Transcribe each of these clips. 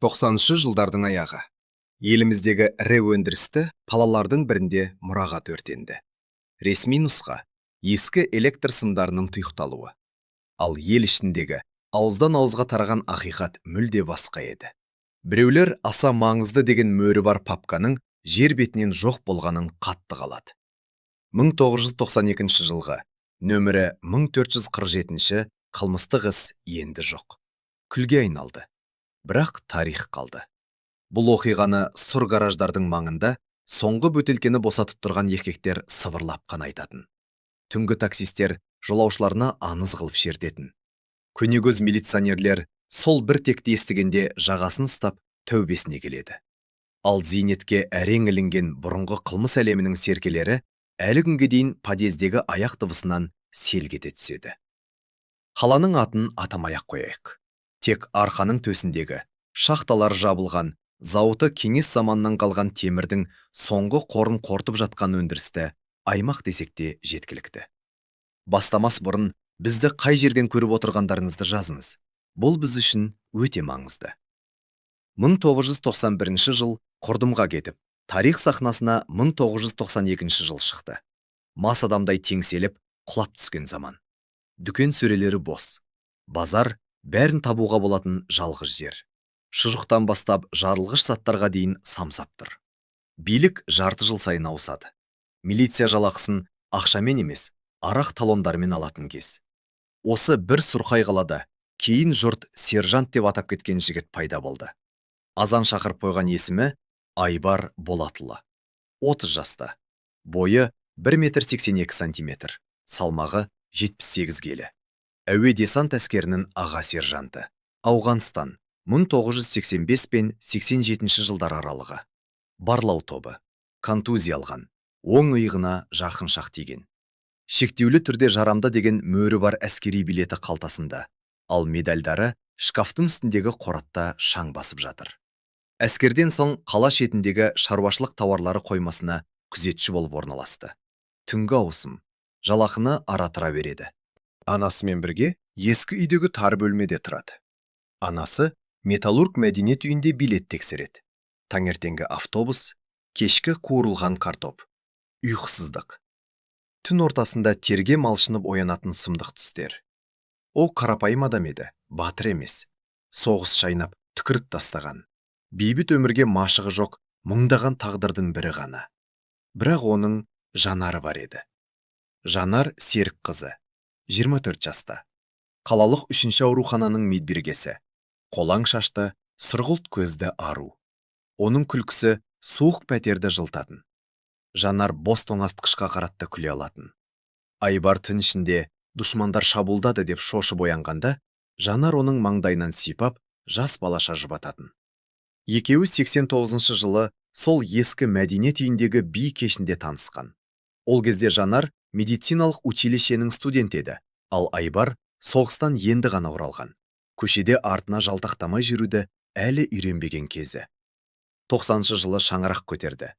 90-шы жылдардың аяғы. Еліміздегі ірі өндірісті палалардың бірінде мұрағат өртенді. Ресми нұсқа ескі электр сымдарының тұйықталуы. Ал ел ішіндегі ауыздан ауызға тараған ақиқат мүлде басқа еді. Біреулер аса маңызды деген мөрі бар папканың жер бетінен жоқ болғанын қатты қалады. 1992 жылғы нөмірі 1447 қылмыстық іс енді жоқ. Күлге айналды. Бірақ тарих қалды. Бұл оқиғаны сұр гараждардың маңында соңғы бөтелкені босатып тұрған еркектер сыбырлап қана айтатын. Түнгі таксистер жолаушыларына аңыз қылып шертетін. Көнегөз милиционерлер сол бір текті естігенде жағасын ұстап тәубесіне келеді. Ал зейнетке әрең ілінген бұрынғы қылмыс әлемінің серкелері әлі күнге дейін подъездегі аяқ дыбысынан селк ете түседі. Қаланың атын атамай-ақ қояйық. Тек арқаның төсіндегі шахталар жабылған, зауыты кеңес заманынан қалған темірдің соңғы қорын қорытып жатқан өндірісті аймақ десек те жеткілікті. Бастамас бұрын бізді қай жерден көріп отырғандарыңызды жазыңыз. Бұл біз үшін өте маңызды. 1991 жыл құрдымға кетіп, тарих сахнасына 1992 жыл шықты. Мас адамдай теңселіп, құлап түскен заман. Дүкен сөрелері бос. Базар бәрін табуға болатын жалғыз жер. Шұжықтан бастап жарылғыш заттарға дейін самсап тұр. Билік жарты жыл сайын ауысады. Милиция жалақысын ақшамен емес, арақ талондармен алатын кез. Осы бір сұрқай қалада кейін жұрт сержант деп атап кеткен жігіт пайда болды. Азан шақырып қойған есімі Айбар Болатұлы. 30 жаста. Бойы 1,82 сантиметр. Салмағы 78 келі. Әуе десант әскерінің аға сержанты. Ауғанстан. 1985 пен 87 жылдар аралығы. Барлау тобы. Контузия алған. Оң иығына жарқыншақ тиген. Шектеулі түрде жарамды деген мөрі бар әскери билеті қалтасында. Ал медальдары шкафтың үстіндегі қоратта шаң басып жатыр. Әскерден соң қала шетіндегі шаруашылық тауарлары қоймасына күзетші болып орналасты. Түнгі ауысым. Жалақыны аратыра береді. Анасымен бірге ескі үйдегі тар бөлмеде тұрады. Анасы металлург мәдениет үйінде билет тексереді. Таңертеңгі автобус, кешкі қуырылған картоп. Ұйқысыздық. Түн ортасында терге малшынып оянатын сымдық түстер. Ол қарапайым адам еді, батыр емес. Соғыс шайнап, түкіріп тастаған. Бейбіт өмірге машығы жоқ, мұңдаған тағдырдың бірі ғана. Бірақ оның Жанары бар еді. Жанар Серік қызы, 24 жаста. Қалалық 3-ші аурухананың медбергесі. Қолаң шашты, сұрғылт көзді ару. Оның күлкісі суық пәтерді жылтатын. Жанар бос тоңазытқышқа қаратты күле алатын. Айбар түн ішінде дұшмандар шабуылдады деп шошып оянғанда, Жанар оның маңдайынан сипап, жас балаша жұбататын. Екеуі 89 жылы сол ескі мәдениет үйіндегі би кешінде танысқан. Ол кезде Жанар медициналық училищенің студент еді, ал Айбар соғыстан енді ғана оралған. Көшеде артына жалтақтамай жүруді әлі үйренбеген кезі. 90 жылы шаңырақ көтерді.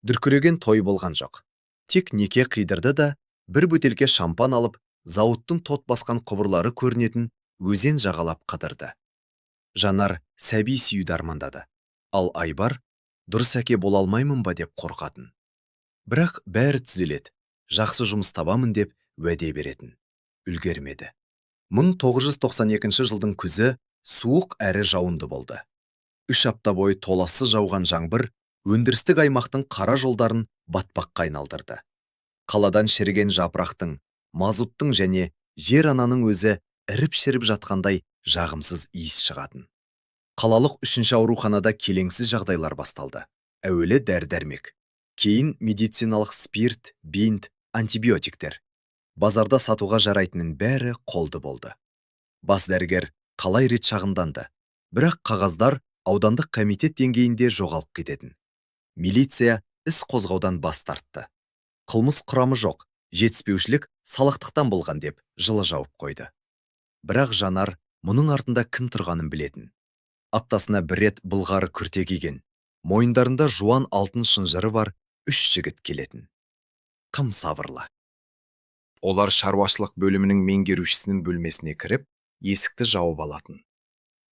Дүркіреген той болған жоқ. Тек неке қидырды да, бір бөтелке шампан алып, зауыттың тот басқан құбырлары көрінетін өзен жағалап қыдырды. Жанар сәби сүюді армандады. Ал Айбар дұрыс әке бола алмаймын ба деп қорқатын. Бірақ бәрі түзеледі. Жақсы жұмыс табамын деп уәде беретін. Үлгермеді. 1992 жылдың күзі суық әрі жауынды болды. 3 апта бойы толассыз жауған жаңбыр өндірістік аймақтың қара жолдарын батпаққа айналдырды. Қаладан шіріген жапырақтың, мазуттың және жер ананың өзі іріп-шіріп жатқандай жағымсыз иіс шығатын. Қалалық 3-ші ауруханада келеңсіз жағдайлар басталды. Әуелі дәрі-дәрмек, кейін медициналық спирт, бинт, антибиотиктер. Базарда сатуға жарайтынның бәрі қолды болды. Бас дәрігер талай рет шағымданды, бірақ қағаздар аудандық комитет деңгейінде жоғалып кететін. Милиция іс қозғаудан бас тартты. Қылмыс құрамы жоқ, жетіспеушілік салақтықтан болған деп жылы жауып қойды. Бірақ Жанар мұның артында кім тұрғанын білетін. Аптасына бір рет былғары күрте киген, мойындарында жуан алтын шынжыры бар 3 жігіт келетін. Қым сабырлы. Олар шаруашылық бөлімінің меңгерушісінің бөлмесіне кіріп, есікті жауып алатын.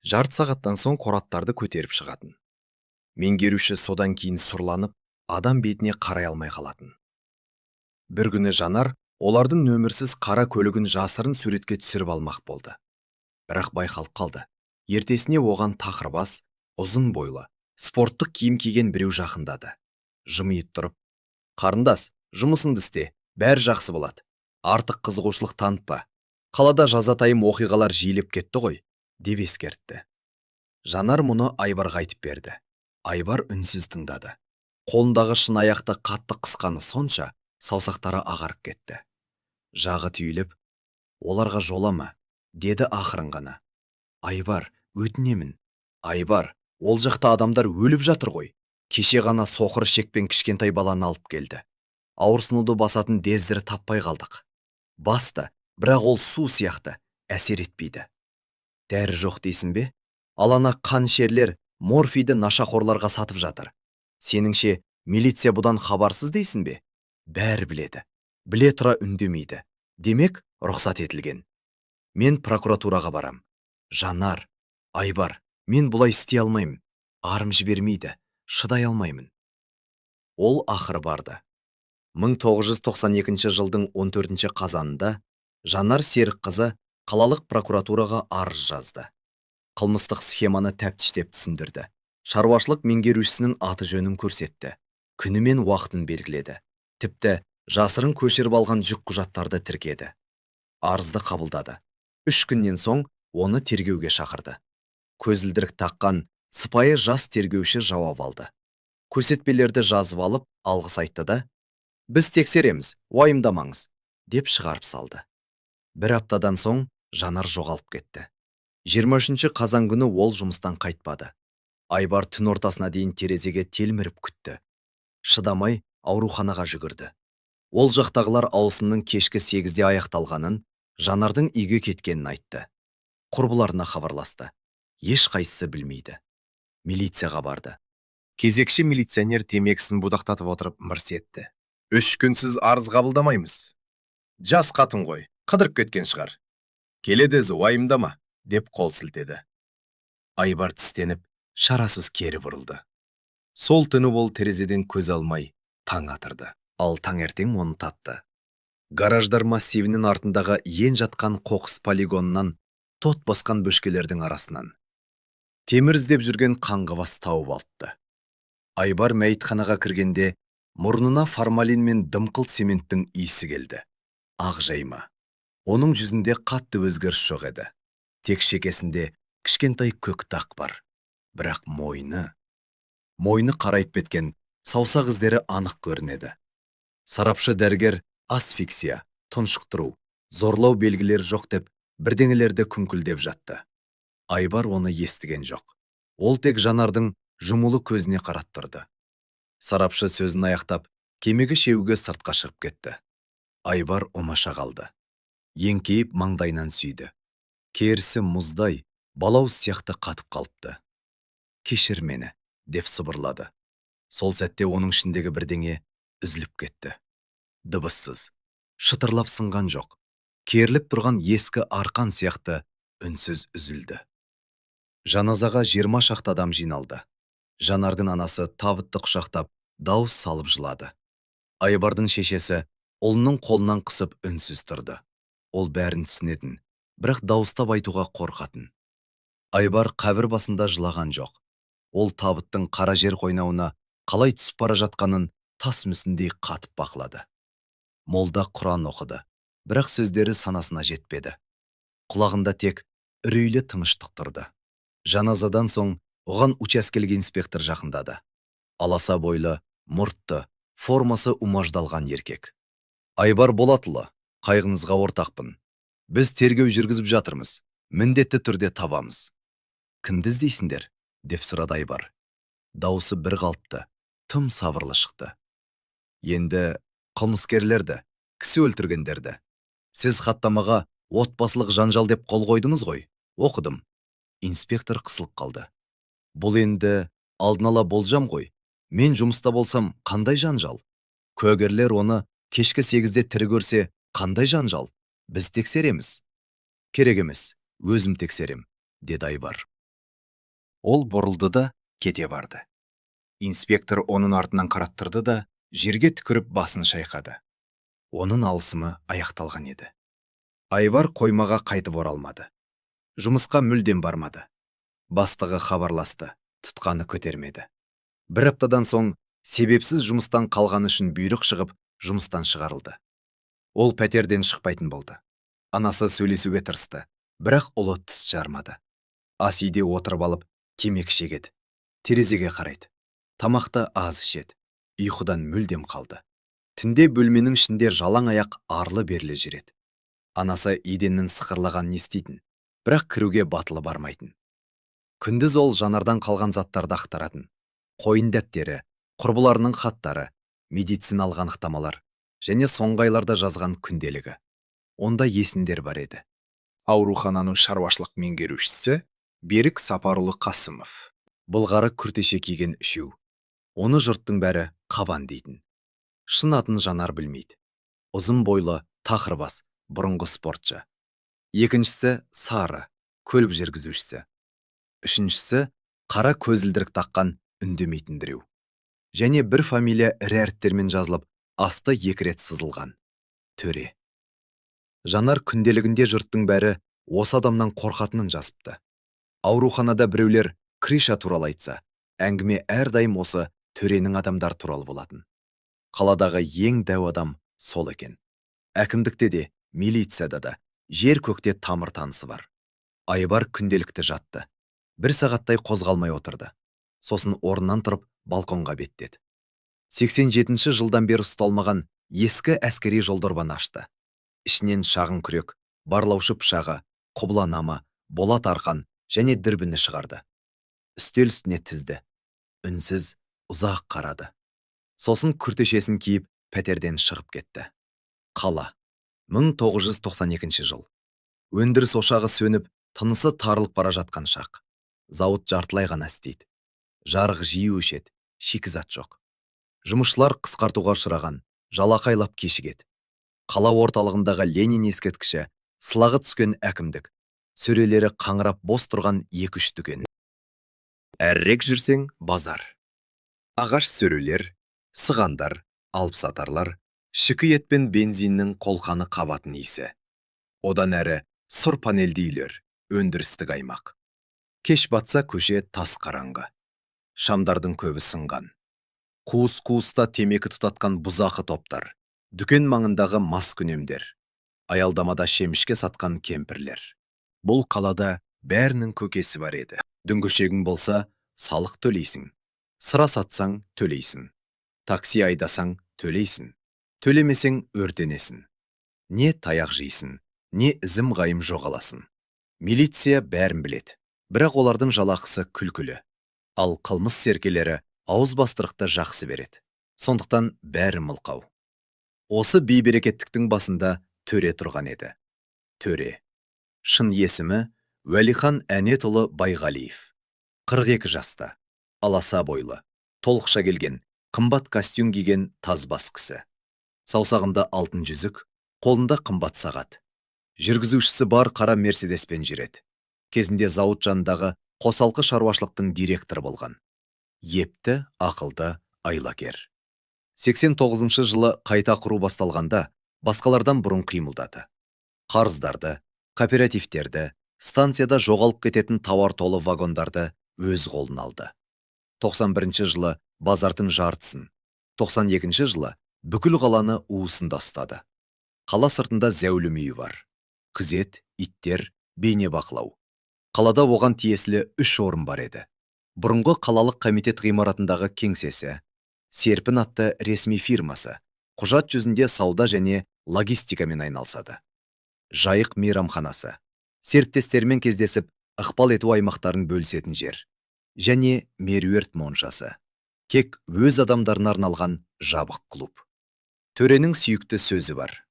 Жарты сағаттан соң қораттарды көтеріп шығатын. Меңгеруші содан кейін сұрланып, адам бетіне қарай алмай қалатын. Бір күні Жанар олардың нөмірсіз қара көлігін жасырын суретке түсіріп алмақ болды. Бірақ байқалып қалды. Ертесіне оған тақырбас, ұзын бойлы, спорттық киім киген біреу жақындады. Жымиып тұрып: «Қарындас, жұмысыңды істе, бәрі жақсы болады. Артық қызығушылық танытпа. Қалада жазатайым оқиғалар жиілеп кетті ғой», деп ескертті. Жанар мұны Айбарға айтып берді. Айбар үнсіз тыңдады. Қолындағы шыны аяқты қатты қысқаны сонша, саусақтары ағарып кетті. Жағы түйіліп: «Оларға жолама», деді ақырын ғана. «Айбар, өтінемін. Айбар, ол жақта адамдар өліп жатыр ғой. Кеше ғана соқыр шекпен кішкентай баланы алып келді. Ауырсынуды басатын дездері таппай қалдық. Басты, бірақ ол су сияқты әсер етпейді. Дәрі жоқ дейсің бе? Алана қаншерлер морфийді нашақорларға сатып жатыр. Сеніңше, милиция бұдан хабарсыз дейсің бе? Бәрі біледі. Біле тұра үндемейді. Демек, рұқсат етілген. Мен прокуратураға барам. Жанар, Айбар, мен бұлай істей алмаймын. Арым жібермейді. Шыдай алмаймын». Ол ақыры барды. 1992 жылдың 14 қазанында Жанар Серікқызы қалалық прокуратураға арыз жазды. Қылмыстық схеманы тәптіштеп түсіндірді. Шаруашылық меңгерушісінің аты жөнін көрсетті. Күні мен уақытын белгіледі. Тіпті жасырын көшіріп алған жүк құжаттарды тіркеді. Арызды қабылдады. 3 күннен соң оны тергеуге шақырды. Көзілдірік таққан сыпайы жас тергеуші жауап алды. Көрсетпелерді жазып алып, алғыс айтты да: «Біз тексереміз, уайымдамаңыз», деп шығарып салды. Бір аптадан соң Жанар жоғалып кетті. 23 қазан күні ол жұмыстан қайтпады. Айбар түн ортасына дейін терезеге телміріп күтті. Шыдамай ауруханаға жүгірді. Ол жақтағылар ауысымның кешкі 8-де аяқталғанын, Жанардың үйге кеткенін айтты. Құрбыларына хабарласты. Ешқайсысы білмейді. Милицияға барды. Кезекші милиционер темекісін будақтатып отырып мырс етті. «3 күнсіз арыз қабылдамаймыз. Жас қатын ғой, қыдырып кеткен шығар. Келеді уайымдама», деп қол сілтеді. Айбар тістеніп, шарасыз кері бұрылды. Сол түні ол терезеден көз алмай таң атырды. Ал таңертең оны тапты. Гараждар массивінің артындағы ен жатқан қоқыс полигонынан тот басқан бөшкелердің арасынан темір іздеп жүрген қаңғыбас тауып алыпты. Айбар мәйітханаға кіргенде мұрнына формалин мен дымқыл цементтің иісі келді. Ақ жайма. Оның жүзінде қатты өзгеріс жоқ еді. Тек шекесінде кішкентай көк дақ бар. Бірақ мойны қарайып кеткен, саусақ іздері анық көрінеді. Сарапшы дәрігер асфиксия, тұншықтыру, зорлау белгілері жоқ деп бірдеңелерді күңкілдеп жатты. Айбар оны естіген жоқ. Ол тек Жанардың жұмулы көзіне қарап тұрды. Сарапшы сөзін аяқтап, кемеге шеуге сыртқа шығып кетті. Айбар омаша қалды. Еңкейіп маңдайынан сүйді. Керісі мұздай, балау сияқты қатып қалыпты. «Кешір мені», деп сыбырлады. Сол сәтте оның ішіндегі бірдеңе үзіліп кетті. Дыбыссыз, шытырлап сынған жоқ. Керіліп тұрған ескі арқан сияқты үнсіз үзілді. Жаназаға 20 шақты адам жиналды. Жанардың анасы табытты құшақтап, дауыс салып жылады. Айбардың шешесі ұлының қолынан қысып үнсіз тұрды. Ол бәрін түсінетін, бірақ дауыстап айтуға қорқатын. Айбар қабір басында жылаған жоқ. Ол табыттың қара жер қойнауына қалай түсіп бара жатқанын тас мүсіндей қатып бақылады. Молда Құран оқыды, бірақ сөздері санасына жетпеді. Құлағында тек үрейлі тыныштық тұрды. Жаназадан соң оған учаскелік инспектор жақындады. Аласа бойлы, мұртты, формасы умаждалған еркек. «Айбар Болатұлы, қайғыңызға ортақпын. Біз тергеу жүргізіп жатырмыз. Міндетті түрде табамыз». «Кімді іздейсіңдер?» деп сұрады Айбар. Дауысы бір қалыпты, тым сабырлы шықты. «Енді қылмыскерлерді, кісі өлтіргендерді. Сіз хаттамаға отбасылық жанжал деп қол қойдыңыз ғой. Оқыдым». Инспектор қысылып қалды. «Бұл енді алдын ала болжам ғой. Мен жұмыста болсам, қандай жанжал? Куәгерлер оны кешкі 8-де тірі көрсе, қандай жанжал? Біз тексереміз». «Керек емес, өзім тексерем», деді Айбар. Ол бұрылды да кете барды. Инспектор оның артынан қараттырды да жерге түкіріп басын шайқады. Оның ауысымы аяқталған еді. Айвар қоймаға қайтып оралмады. Жұмысқа мүлдем бармады. Бастығы хабарласты, тұтқаны көтермеді. Бір аптадан соң себепсіз жұмыстан қалғаны үшін бұйрық шығып, жұмыстан шығарылды. Ол пәтерден шықпайтын болды. Анасы сөйлесуге тырысты, бірақ ұлы тіс жармады. Ас үйде отырып алып, темекі шегеді. Терезеге қарайды. Тамақты аз ішеді. Ұйқыдан мүлдем қалды. Түнде бөлменің ішінде жалаң аяқ арлы-берлі жүреді. Анасы еденнің сықырлағанын еститін, бірақ кіруге батылы бармайтын. Күндіз ол жанардан қалған заттарды ақтаратын. Қойын дәптері, құрбыларының хаттары, медициналық анықтамалар және соңғы айларда жазған күнделігі. Онда есімдер бар еді. Аурухананың шаруашылық меңгерушісі Берік Сапарұлы Қасымов. Былғары күртеше киген үшеу. Оны жұрттың бәрі Қабан дейтін. Шын атын Жанар білмейді. Ұзын бойлы, тақыр бас, бұрынғы спортшы. Екіншісі Сары, көлік жүргізушісі. Үшіншісі қара көзілдірік таққан үндемейтін біреу. Және бір фамилия ірі әріптермен жазылып, асты 2 рет сызылған. Төре. Жанар күнделігінде жұрттың бәрі осы адамнан қорқатынын жазыпты. Ауруханада біреулер Криша туралы айтса, әңгіме әрдайым осы Төренің адамдар туралы болатын. Қаладағы ең дәу адам сол екен. Әкімдікте де, милицияда да, жер көкте тамыр танысы бар. Айбар күнделікті жатты. 1 сағаттай қозғалмай отырды. Сосын орнынан тұрып, балконға беттеді. 87 жылдан бері ұсталмаған ескі әскери жолдорбаны ашты. Ішінен шағын күрек, барлаушы пышағы, құбыланама, болат арқан және дүрбіні шығарды. Үстел үстіне тізді. Үнсіз, ұзақ қарады. Сосын күртешесін киіп, пәтерден шығып кетті. Қала. 1992 жыл. Өндіріс ошағы сөніп, тынысы тарылып бара жатқан шақ. Зауыт жартылай ғана істейді. Жарық жиі өшеді, шикізат жоқ. Жұмысшылар қысқартуға ұшыраған, жалақайлап кешігеді. Қала орталығындағы Ленин ескерткіші, сылағы түскен әкімдік. Сөрелері қаңырап бос тұрған 2-3 дүкен. Әрірек жүрсең базар. Ағаш сөрелер, сығандар, алыпсатарлар, шикі ет пен бензиннің қолқаны қабатын иісі. Одан әрі сұр панельді үйлер, өндірістік аймақ. Кеш батса көше тас қараңғы. Шамдардың көбі сынған. Қуыс-қуыста темекі тұтатқан бұзақы топтар. Дүкен маңындағы мас күнемдер. Аялдамада шемішке сатқан кемпірлер. Бұл қалада бәрінің көкесі бар еді. Дүңгішегің болса, салық төлейсің. Сыра сатсаң, төлейсің. Такси айдасаң, төлейсің. Төлемесең, өртенесің. Не таяқ жейсің, не ізім ғайым жоғаласын. Милиция бәрін біледі. Бірақ олардың жалақысы күлкілі. Ал қылмыс серкелері ауызбастырықты жақсы береді. Сондықтан бәрі мылқау. Осы бейберекеттіктің басында Төре тұрған еді. Төре. Шын есімі Уәлихан Әнетұлы Байғалиев. 42 жаста. Аласа бойлы. Толықша келген, қымбат костюм киген тазбас кісі. Саусағында алтын жүзік, қолында қымбат сағат. Жүргізушісі бар қара Мерседеспен жүреді. Кезінде зауыт жанындағы қосалқы шаруашылықтың директоры болған. Епті, ақылды, айлакер. 89 жылы қайта құру басталғанда басқалардан бұрын қимылдады. Қарыздарды, кооперативтерді, станцияда жоғалып кететін тауар толы вагондарды өз қолына алды. 91 жылы базардың жартысын, 92 жылы бүкіл қаланы уысында ұстады. Қала сыртында зәулім үйі бар. Күзет, иттер, бейне бақылау. Қалада оған тиесілі 3 орын бар еді. Бұрынғы қалалық комитет ғимаратындағы кеңсесі, Серпін атты ресми фирмасы, құжат жүзінде сауда және логистикамен айналысады. Жайық мейрамханасы, серіктестермен кездесіп, ықпал ету аймақтарын бөлісетін жер. Және меруерт моншасы. Тек өз адамдарына арналған жабық клуб. Төренің сүйікті сөзі бар.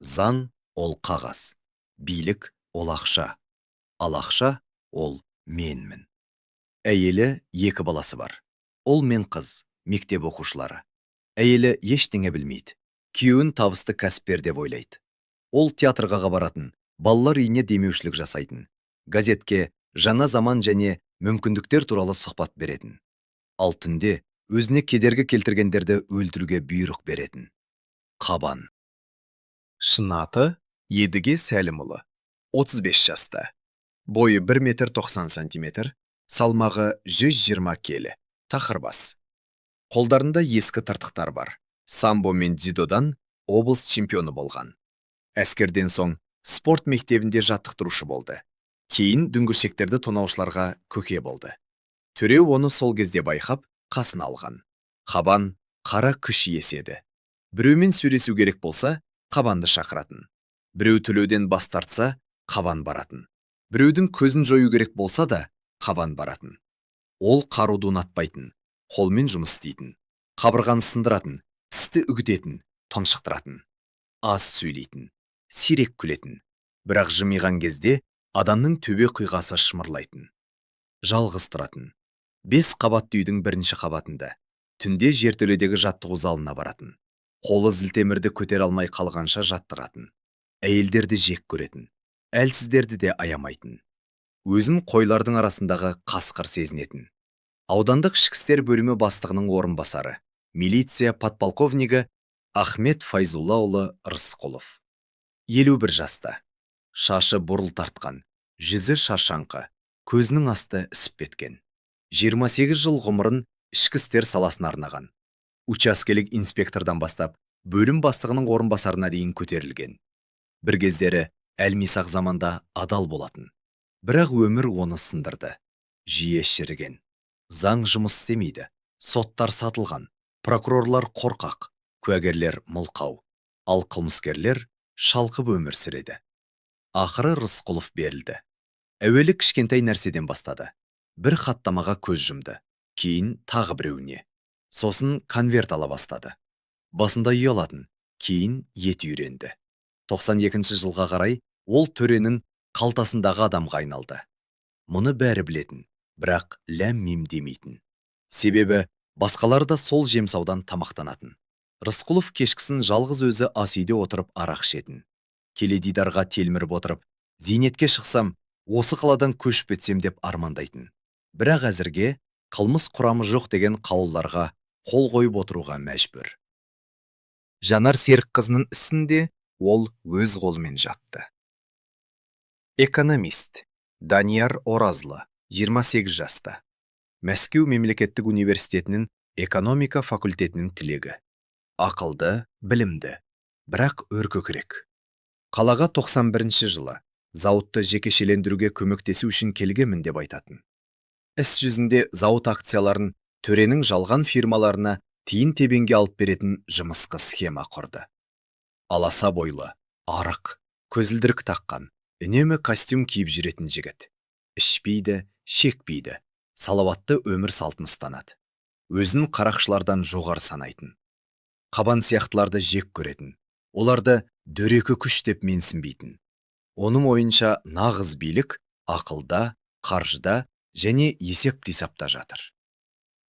Зан ол қағаз, билік ол ақша, ал ақша ол менмін. Әйелі 2 баласы бар. Ол мен қыз, мектеп оқушылары. Әйелі ештеңе білмейді. Күйеуін табысты кәсіпкер деп ойлайды. Ол театрға баратын, балалар үйіне демеушілік жасайтын. Газетке жаңа заман және мүмкіндіктер туралы сұхбат беретін. Ал түнде өзіне кедергі келтіргендерді өлтіруге бұйрық беретін. Қабан. Шын аты Едіге Сәлімұлы, 35 жаста. Бойы 1 метр 90 сантиметр, салмағы 120 келі, тақырбас. Қолдарында ескі тыртықтар бар. Самбо мен дзюдодан облыс чемпионы болған. Әскерден соң спорт мектебінде жаттықтырушы болды. Кейін дүңгіршектерді тонаушыларға көке болды. Төреу оны сол кезде байқап, қасына алған. Қабан қара күш иесі. Біреумен сөйлесу керек болса, қабанды шақыратын. Біреу төлеуден бас тартса, қабан баратын. Біреудің көзін жою керек болса да, қабан баратын. Ол қаруды ұнатпайтын, қолмен жұмыс істейтін, қабырғаны сындыратын, тісті үгітетін, тұншықтыратын. Аз сөйлейтін, сирек күлетін, бірақ жымиған кезде адамның төбе құйғасы шымырлайтын. Жалғыз тұратын. 5 қабатты үйдің 1-ші қабатында. Түнде жертөледегі жаттығу залына баратын. Қолы зілтемірді көтер алмай қалғанша жаттығатын. Әйелдерді жек көретін, әлсіздерді де аямайтын. Өзін қойлардың арасындағы қасқыр сезінетін. Аудандық ішкі істер бөлімі бастығының орынбасары, милиция подполковнигі Ахмет Файзуллаұлы Рысқұлов. 51 жаста. Шашы бурыл тартқан, жүзі шаршаңқы, көзінің асты ісіп кеткен. 28 жыл ғұмырын ішкі істер саласына арнаған. Учаскелік инспектордан бастап, бөлім бастығының орынбасарына дейін көтерілген. Бір кездері әлмисақ заманда адал болатын. Бірақ өмір оны сындырды. Жиі шіріген. Заң жұмыс істемейді. Соттар сатылған. Прокурорлар қорқақ, куәгерлер мылқау. Ал қылмыскерлер шалқып өмір сүреді. Ақыры Рысқұлов берілді. Әуелі кішкентай нәрседен бастады. Бір хаттамаға көз жұмды. Кейін тағы біреуіне. Сосын конверт ала бастады. Басында ұялатын, кейін ет үйренді. 92 жылға қарай ол төренің қалтасындағы адамға айналды. Мұны бәрі білетін, бірақ ләм-мим демейтін. Себебі басқалар да сол жемсаудан тамақтанатын. Рысқұлов кешкісін жалғыз өзі ас үйде отырып арақ ішетін. Теледидарға телміріп отырып, зейнетке шықсам, осы қаладан көшіп кетсем деп армандайтын. Бірақ әзірге қылмыс құрамы жоқ деген қауларға қол қойып отыруға мәжбүр. Жанар Серікқызының ісінде ол өз қолымен жатты. Экономист Данияр Оразлы, 28 жаста. Мәскеу мемлекеттік университетінің экономика факультетінің түлегі. Ақылды, білімді, бірақ өркөкірек. Қалаға 91 жылы зауытты жекешелендіруге көмектесу үшін келгенмін деп айтатын. Іс жүзінде зауыт акцияларын төренің жалған фирмаларына тиын тебенге алып беретін жұмысқы схема құрды. Аласа бойлы, арық, көзілдірік таққан, үнемі костюм киіп жүретін жігіт. Ішпейді, шекпейді, салауатты өмір салтын ұстанады. Өзін қарақшылардан жоғары санайтын. Қабан сияқтыларды жек көретін. Оларды дөрекі күш деп менсінбейтін. Оның ойынша нағыз билік ақылда, қаржыда және есеп-қисапта жатыр.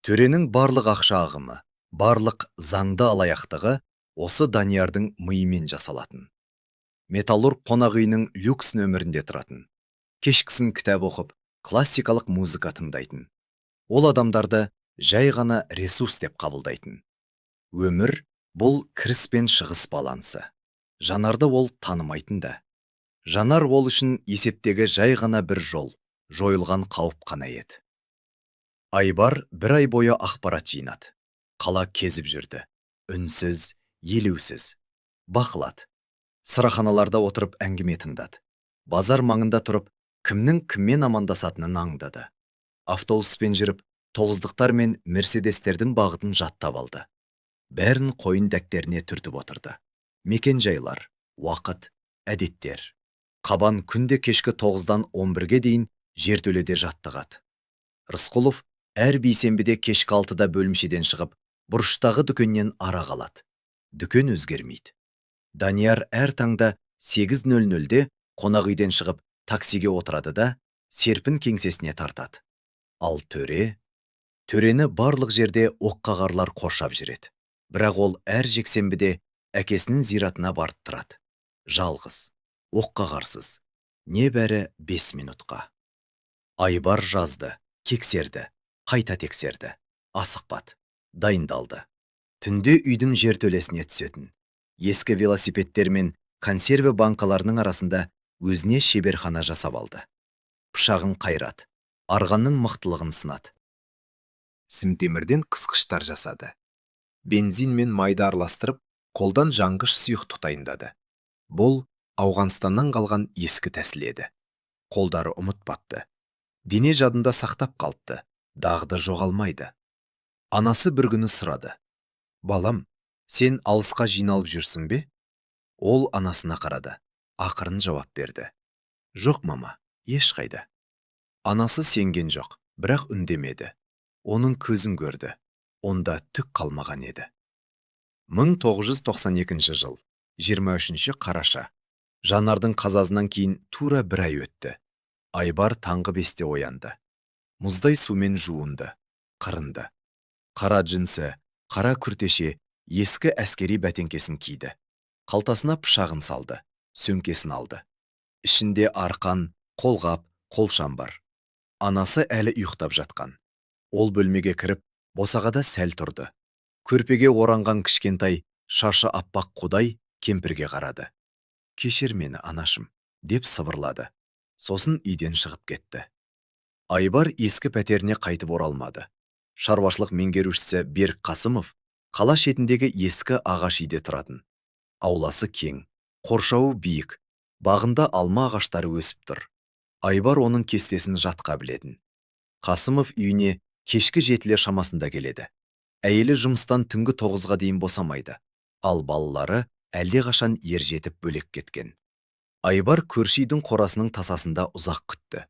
Төренің барлық ақша ағымы, барлық заңды алаяқтығы осы Даниярдың миымен жасалатын. Металлург қонақ үйінің люкс нөмірінде тұратын. Кешкісін кітап оқып, классикалық музыка тыңдайтын. Ол адамдарды жай ғана ресурс деп қабылдайтын. Өмір бұл кіріс пен шығыс балансы. Жанарды ол танымайтын да. Жанар ол үшін есептегі жай ғана бір жол, жойылған қауіп қана еді. Айбар 1 ай бойы ақпарат жинады. Қала кезіп жүрді. Үнсіз, елеусіз. Бақылады. Сыраханаларда отырып әңгіме тыңдады. Базар маңында тұрып, кімнің кіммен амандасатынын аңдады. Автобуспен жүріп, тоғыздықтар мен мерседестердің бағытын жаттап алды. Бәрін қойын дәктеріне түртіп отырды. Мекен жайлар, уақыт, әдеттер. Қабан күнде кешкі 9-дан 11-ге дейін жертөледе жаттығады. Рысқұлов әр бейсенбіде кешкі 6-да бөлімшеден шығып, бұрыштағы дүкеннен арақ алады. Дүкен өзгермейді. Данияр әр таңда 8:00-де қонақ үйден шығып, таксиге отырады да, серпін кеңсесіне тартады. Ал төрені барлық жерде оққағарлар қоршап жүреді. Бірақ ол әр жексенбіде әкесінің зиратына барып тұрады. Жалғыз, оққағарсыз, небәрі 5 минутқа. Айбар жазды. Кексерді, қайта тексерді. Асықпады. Дайындалды. Түнде үйдің жертөлесіне түсетін. Ескі велосипедтер мен консерві банкаларының арасында өзіне шеберхана жасап алды. Пышағын қайрат, арғанның мықтылығын сынады. Сымтемірден қысқыштар жасады. Бензин мен майды араластырып, қолдан жаңғыш сұйық тұтайындады. Бұл Ауғанстаннан қалған ескі тәсіл еді. Қолдары ұмытпапты. Дене жадында сақтап қалыпты, дағды жоғалмайды. Анасы бір күні сұрады. Балам, сен алысқа жиналып жүрсің бе? Ол анасына қарады. Ақырын жауап берді. Жоқ, мама, ешқайда. Анасы сенген жоқ, бірақ үндемеді. Оның көзін көрді. Онда түк қалмаған еді. 1992 жыл, 23 қараша. Жанардың қазасынан кейін тура бір ай өтті. Айбар таңғы 5-те оянды. Мұздай сумен жуынды, қырынды. Қара джинсы, қара күртеше, ескі әскери бәтеңкесін киді. Қалтасына пышағын салды, сөмкесін алды. Ішінде арқан, қолғап, қолшам бар. Анасы әлі ұйықтап жатқан. Ол бөлмеге кіріп, босағада сәл тұрды. Көрпеге оранған кішкентай, шашы аппақ құдай кемпірге қарады. Кешір мені, анашым, деп сыбырлады. Сосын үйден шығып кетті. Айбар ескі пәтеріне қайтып оралмады. Шаруашылық меңгерушісі Берік Қасымов қала шетіндегі ескі ағаш үйде тұратын. Ауласы кең, қоршауы биік, бағында алма ағаштары өсіп тұр. Айбар оның кестесін жатқа білетін. Қасымов үйіне кешкі 7-лер шамасында келеді. Әйелі жұмыстан түнгі 9-ға дейін босамайды. Ал балалары әлдеқашан ержетіп бөлек кеткен. Айбар көрші үйдің қорасының тасасында ұзақ күтті.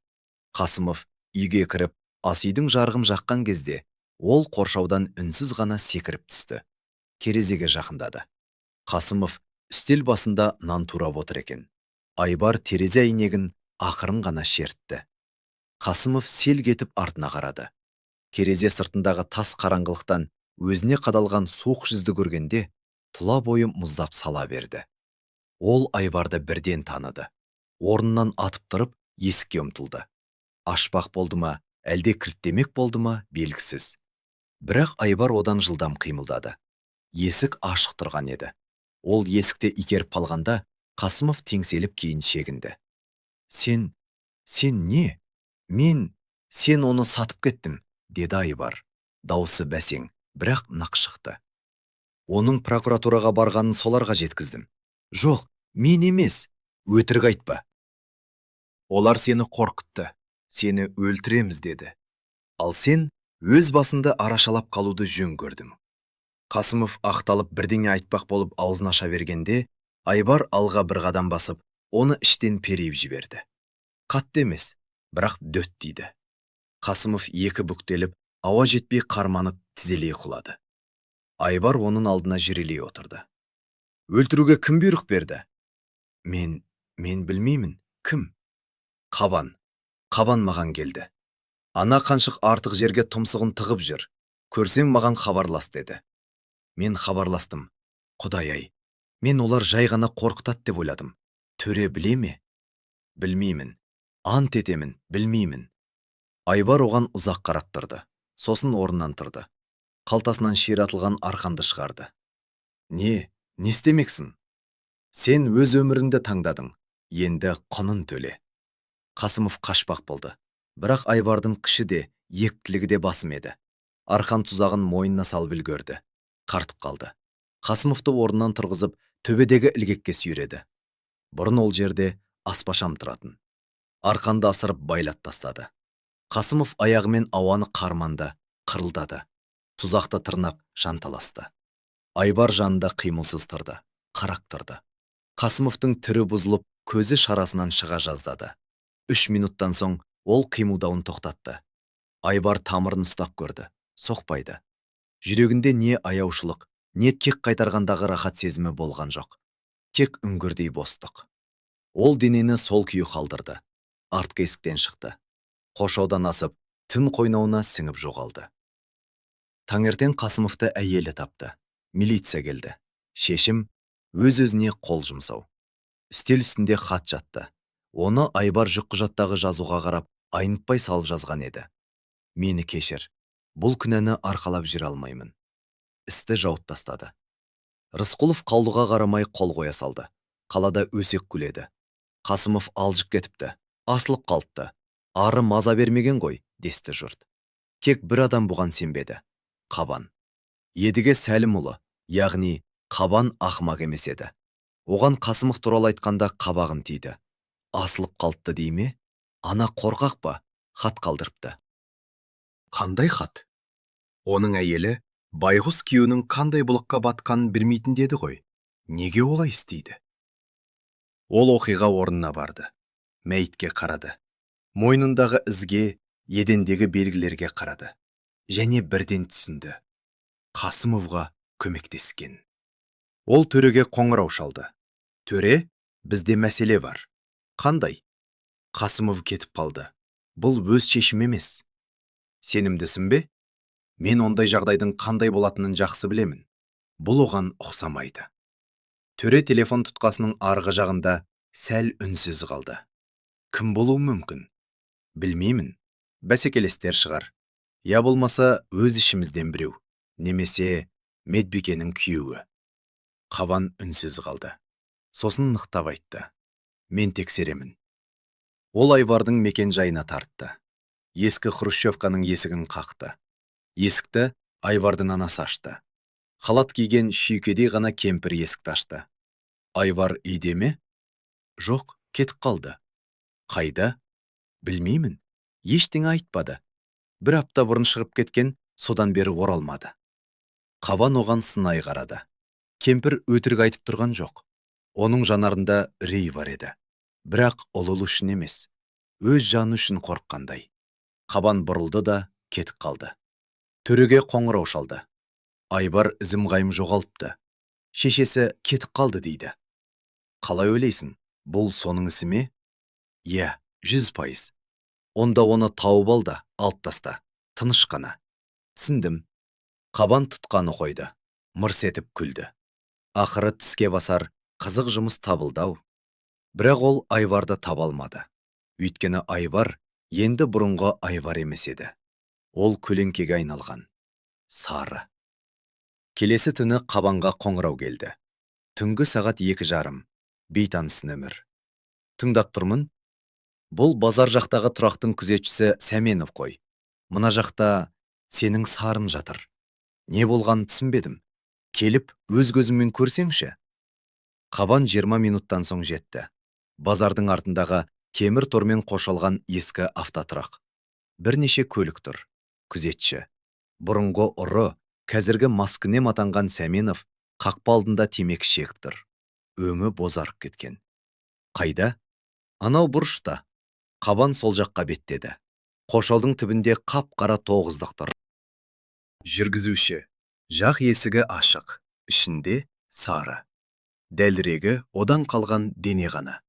Қасымов үйге кіріп, ас үйдің жарығын жаққан кезде, ол қоршаудан үнсіз ғана секіріп түсті. Терезеге жақындады. Қасымов үстел басында нан турап отыр екен. Айбар терезе әйнегін ақырын ғана шертті. Қасымов селк етіп артына қарады. Терезе сыртындағы тас қараңғылықтан өзіне қадалған суық жүзді көргенде, тұла бойы мұздап сала берді. Ол Айбарды бірден таныды. Орнынан атып тұрып, есікке ұмтылды. Ашпақ болды ма, әлде кілттемек болды ма, белгісіз. Бірақ Айбар одан жылдам қимылдады. Есік ашық тұрған еді. Ол есікте икеріп қалғанда, Қасымов теңселіп кейін шегінді. Сен не? Сен оны сатып кеттің, деді Айбар. Даусы бәсең, бірақ нық шықты. Оның прокуратураға барғанын соларға жеткіздім. Жоқ, мен емес, өтірік айтпа. Олар сені қорқытты, сені өлтіреміз деді. Ал сен өз басында арашалап қалуды жөн көрдің. Қасымов ақталып бірдеңе айтпақ болып аузын аша бергенде, Айбар алға бір қадам басып, оны іштен перейіп жіберді. Қатты емес, бірақ дөт дейді. Қасымов екі бүктеліп, ауа жетпей қарманып тізелей құлады. Айбар оның алдына жүрелей отырды. Өлтіруге кім бұйрық берді? Мен білмеймін, кім? Қабан маған келді. Ана қаншық артық жерге тұмсығын тығып жүр. Көрсең маған хабарлас деді. Мен хабарластым. Құдай-ай, мен олар жай ғана қорқытады деп ойладым. Төре біле ме? Білмеймін. Ант етемін, білмеймін. Айбар оған ұзақ қарап тұрды. Сосын орнынан тұрды. Қалтасынан ширатылған арқанды шығарды. Не істемексің? Сен өз өміріңді таңдадың. Енді құнын төле. Қасымов қашпақ болды. Бірақ Айбардың күші де, ептілігі де басым еді. Арқан тұзағын мойнына салып үлгерді. Қартып қалды. Қасымовты орнынан тұрғызып, төбедегі ілгекке сүйреді. Бұрын ол жерде аспашам тұратын. Арқанды асырып байлат тастады. Қасымов аяғымен ауаны қарманды, қырылдады. Тұзақты тырнап жанталасты. Айбар жанында қимылсыз тұрды, қарақ тұрды. Қасымовтың түрі бұзылып, көзі шарасынан шыға жаздады. 3 минуттан соң ол қимылдауын тоқтатты. Айбар тамырын ұстап көрді, соқпайды. Жүрегінде не аяушылық, не кек қайтарғандағы рахат сезімі болған жоқ. Тек үңгірдей бостық. Ол денені сол күйі қалдырды. Артқы есіктен шықты. Қоршаудан асып, түн қойнауына сіңіп жоғалды. Таңертең Қасымовты әйелі тапты. Милиция келді. Шешім өз-өзіне қол жұмсау. Үстел үстінде хат жатты. Оны Айбар жүкқұжаттағы жазуға қарап, айнытпай салып жазған еді. Мені кешір. Бұл күнәні арқалап жүре алмаймын. Істі жауып тастады. Рысқұлов қаулыға қарамай қол қоя салды. Қалада өсек күледі. Қасымов алжып кетіпті. Асылып қалыпты. Ары маза бермеген ғой, десті жұрт. Тек бір адам бұған сенбеді. Қабан. Едіге Сәлімұлы, яғни Қабан ақымақ емес еді. Оған Қасымов туралы айтқанда қабағын тиді. Асылып қалыпты дей ме? Ана қорқақ па? Хат қалдырыпты. Қандай хат? Оның әйелі байғұс күйеуінің қандай бұлыққа батқанын білмейтін деді ғой. Неге олай істейді? Ол оқиға орнына барды. Мәйітке қарады. Мойнындағы ізге, едендегі белгілерге қарады. Және бірден түсінді. Қасымовға көмектескен. Ол төреге қоңырау шалды. Төре, бізде мәселе бар. Қандай? Қасымов кетіп қалды. Бұл өз шешім емес. Сенімдісің бе? Мен ондай жағдайдың қандай болатынын жақсы білемін. Бұл оған ұқсамайды. Төре телефон тұтқасының арғы жағында сәл үнсіз қалды. Кім болуы мүмкін? Білмеймін. Бәсекелестер шығар. Я болмаса өз ішімізден біреу. Немесе Медбикенің күйеуі. Қабан үнсіз қалды. Сосын нықтап айтты. Мен тексеремін. Ол Айвардың мекен жайына тартты. Ескі Хрущевканың есігін қақты. Есікті Айвардың анасы ашты. Халат киген шүйкедей ғана кемпір есікті ашты. Айвар үйде ме? Жоқ, кетіп қалды. Қайда? Білмеймін. Ештеңе айтпады. Бір апта бұрын шығып кеткен, содан бері оралмады. Қабан оған сынай қарады. Кемпір өтірік айтып тұрған жоқ. Оның жанарында үрей бар еді. Бірақ ұлылы үшін емес. Өз жаны үшін қорыққандай. Қабан бұрылды да кетіп қалды. Төреге қоңырау шалды. Айбар ізім-ғайым жоғалыпты. Шешесі кетіп қалды дейді. Қалай ойлайсың? Бұл соның ісі ме? Иә, 100%. Онда оны тауып ал да алып таста. Тыныш қана. Түсіндім. Қабан тұтқаны қойды. Мырс етіп күлді. Ақыры тіске басар қызық жұмыс табылды-ау. Бірақ ол Айварды таба алмады. Өйткені Айвар енді бұрынғы Айвар емес еді. Ол көлеңкеге айналған. Сары. Келесі түні Қабанға қоңырау келді. Түнгі сағат 2:30. Бейтаныс нөмір. Тыңдап тұрмын. Бұл базар жақтағы тұрақтың күзетшісі Сәменов қой. Мына жақта сенің сарын жатыр. Не болғанын түсінбедім. Келіп, өз көзіммен көрсеңші. Қабан 20 минуттан соң жетті. Базардың артындағы темір тормен қошалған ескі автотұрақ. Бірнеше көлік тұр. Күзетші. Бұрынғы ұры, қазіргі маскүнем атанған Сәменов қақпа алдында темекі шегіп тұр. Өңі бозарып кеткен. Қайда? Анау бұрышта. Қабан сол жаққа беттеді. Қошалдың түбінде қап-қара тоғыздық тұр. Жүргізуші. Жақ есігі ашық. Ішінде сары. Дәлірегі одан қалған дене ғана.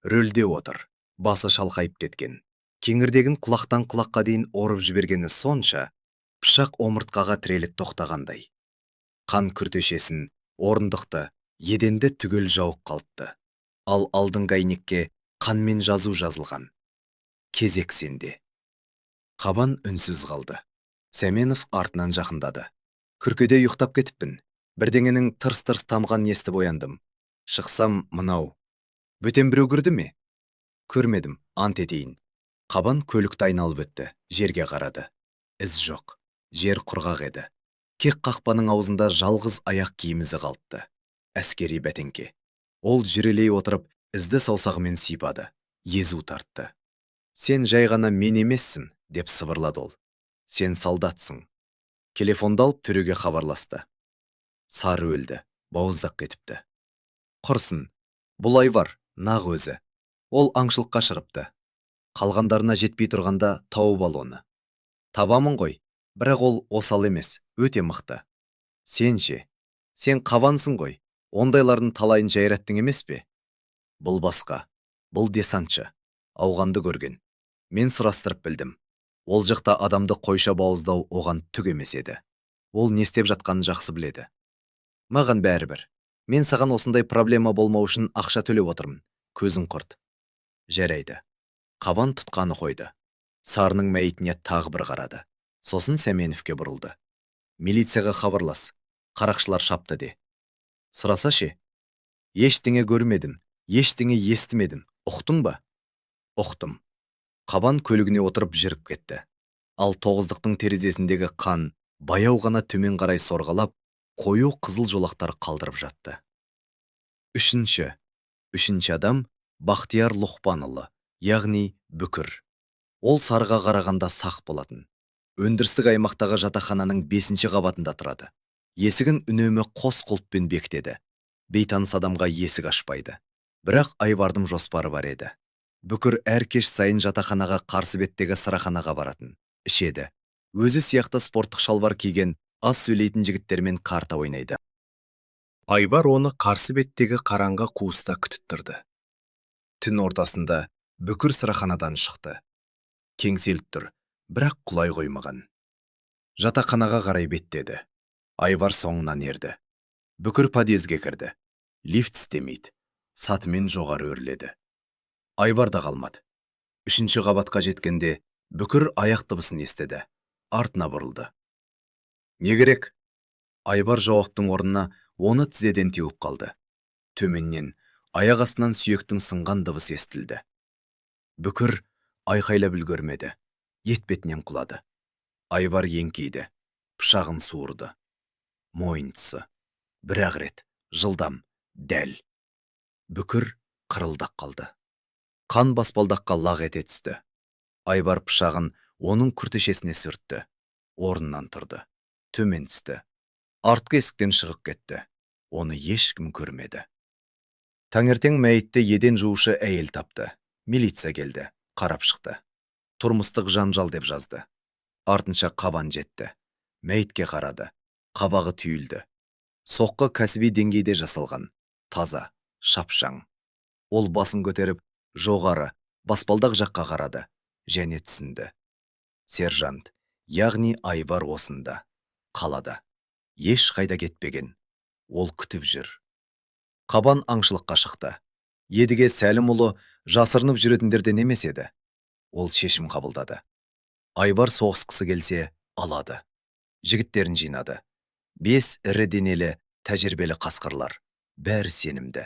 Рөлде отыр. Басы шалқайып кеткен. Кеңірдегін құлақтан құлаққа дейін орып жібергені сонша, пышақ омыртқаға тіреліп тоқтағандай. Қан күртешесін, орындықты, еденді түгел жауып қалыпты. Ал алдыңғы әйнекке қанмен жазу жазылған. Кезек сенде. Қабан үнсіз қалды. Сәменов артынан жақындады. Күркеде ұйықтап кетіппін. Бірдеңенің тырс-тырс тамған естіп ояндым. Шықсам мынау. Бөтен біреу кірді ме? Көрмедім, ант етейін. Қабан көлікті айналып өтті, жерге қарады. Із жоқ. Жер құрғақ еді. Кек қақпаның аузында жалғыз аяқ киімізі қалыпты. Әскери бәтеңке. Ол жүрелей отырып, ізді саусағымен сипады. Езу тартты. Сен жай ғана мен емессің, деп сыбырлады ол. Сен солдатсың. Телефонды алып төреге хабарласты. Сары өлді, бауыздап кетіпті. Құрсын, бұл Айвар, нақ өзі. Ол аңшылыққа шырыпты. Қалғандарына жетпей тұрғанда тауып ал оны. Табамын ғой, бірақ ол осал емес, өте мықты. Сен ше, сен Қабансың ғой, ондайлардың талайын жайраттың емес пе? Бұл басқа, бұл десантшы, ауғанды көрген. Мен сұрастырып білдім. Ол жақта адамды қойша бауыздау оған түк емес еді. Ол не істеп жатқанын жақсы біледі. Маған бәрібір. Мен саған осындай проблема болмау үшін ақша төлеп отырмын. Көзің құрт. Жарайды. Қабан тұтқаны қойды. Сарының мәйітіне тағы бір қарады. Сосын Сәменовке бұрылды. Милицияға хабарлас. Қарақшылар шапты де. Сұраса ше? Ештеңе көрмедім, ештеңе естімедім. Ұқтың ба? Ұқтым. Қабан көлігіне отырып жүріп кетті. Ал тоғыздықтың терезесіндегі қан баяу ғана төмен қарай сорғалап, қою қызыл жолақтар қалдырып жатты. Үшінші адам Бақтияр Лұқпанұлы, яғни Бүкір. Ол Сарыға қарағанда сақ болатын. Өндірістік аймақтағы жатақхананың 5-ші қабатында тұрады. Есігін үнемі қос құлыппен бекітеді. Бейтаныс адамға есік ашпайды. Бірақ Айвардың жоспары бар еді. Бүкір әр кеш сайын жатақханаға қарсы беттегі сыраханаға баратын. Ішеді. Өзі сияқты спорттық шалбар киген, аз сөйлейтін жігіттермен карта ойнайды. Айвар оны қарсы беттегі қараңғы қуыста күтіп тұрды. Түн ортасында Бүкір сыраханадан шықты. Кеңселіп тұр, бірақ құлай қоймаған. Жатақханаға қарай беттеді. Айвар соңынан ерді. Бүкір подъезге кірді. Лифт істемейді. Сатымен жоғары өрледі. Айвар да қалмады. 3-ші қабатқа жеткенде Бүкір аяқ дыбысын естіді. Артына бұрылды. Не керек? Айвар жауаптың орнына оны тізеден теуіп қалды. Төменнен аяқ астынан сүйектің сынған дыбыс естілді. Бүкір айқайлап үлгермеді. Етбетінен құлады. Айвар еңкейді. Пышағын суырды. Мойын тұсы. Бір-ақ рет, жылдам, дәл. Бүкір қырылдақ қалды. Қан баспалдаққа лақ ете түсті. Айвар пышағын оның күртешесіне сүртті. Орнынан тұрды. Төмен түсті. Артқы есіктен шығып кетті. Оны ешкім көрмеді. Таңертең мәйітті еден жуушы әйел тапты. Милиция келді, қарап шықты. Тұрмыстық жанжал деп жазды. Артынша Қабан жетті. Мәйітке қарады. Қабағы түйілді. Соққы кәсіби деңгейде жасалған. Таза, шапшаң. Ол басын көтеріп, жоғары, баспалдақ жаққа қарады. Және түсінді. Сержант, яғни Айвар осында, қалада. Еш қайда кетпеген. Ол күтіп жүр. Қабан аңшылыққа шықты. Едіге Сәлімұлы жасырынып жүретіндерден емес еді. Ол шешім қабылдады. Айвар соғысқысы келсе, алады. Жігіттерін жинады. 5 ірі денелі, тәжірибелі қасқырлар. Бәрі сенімді.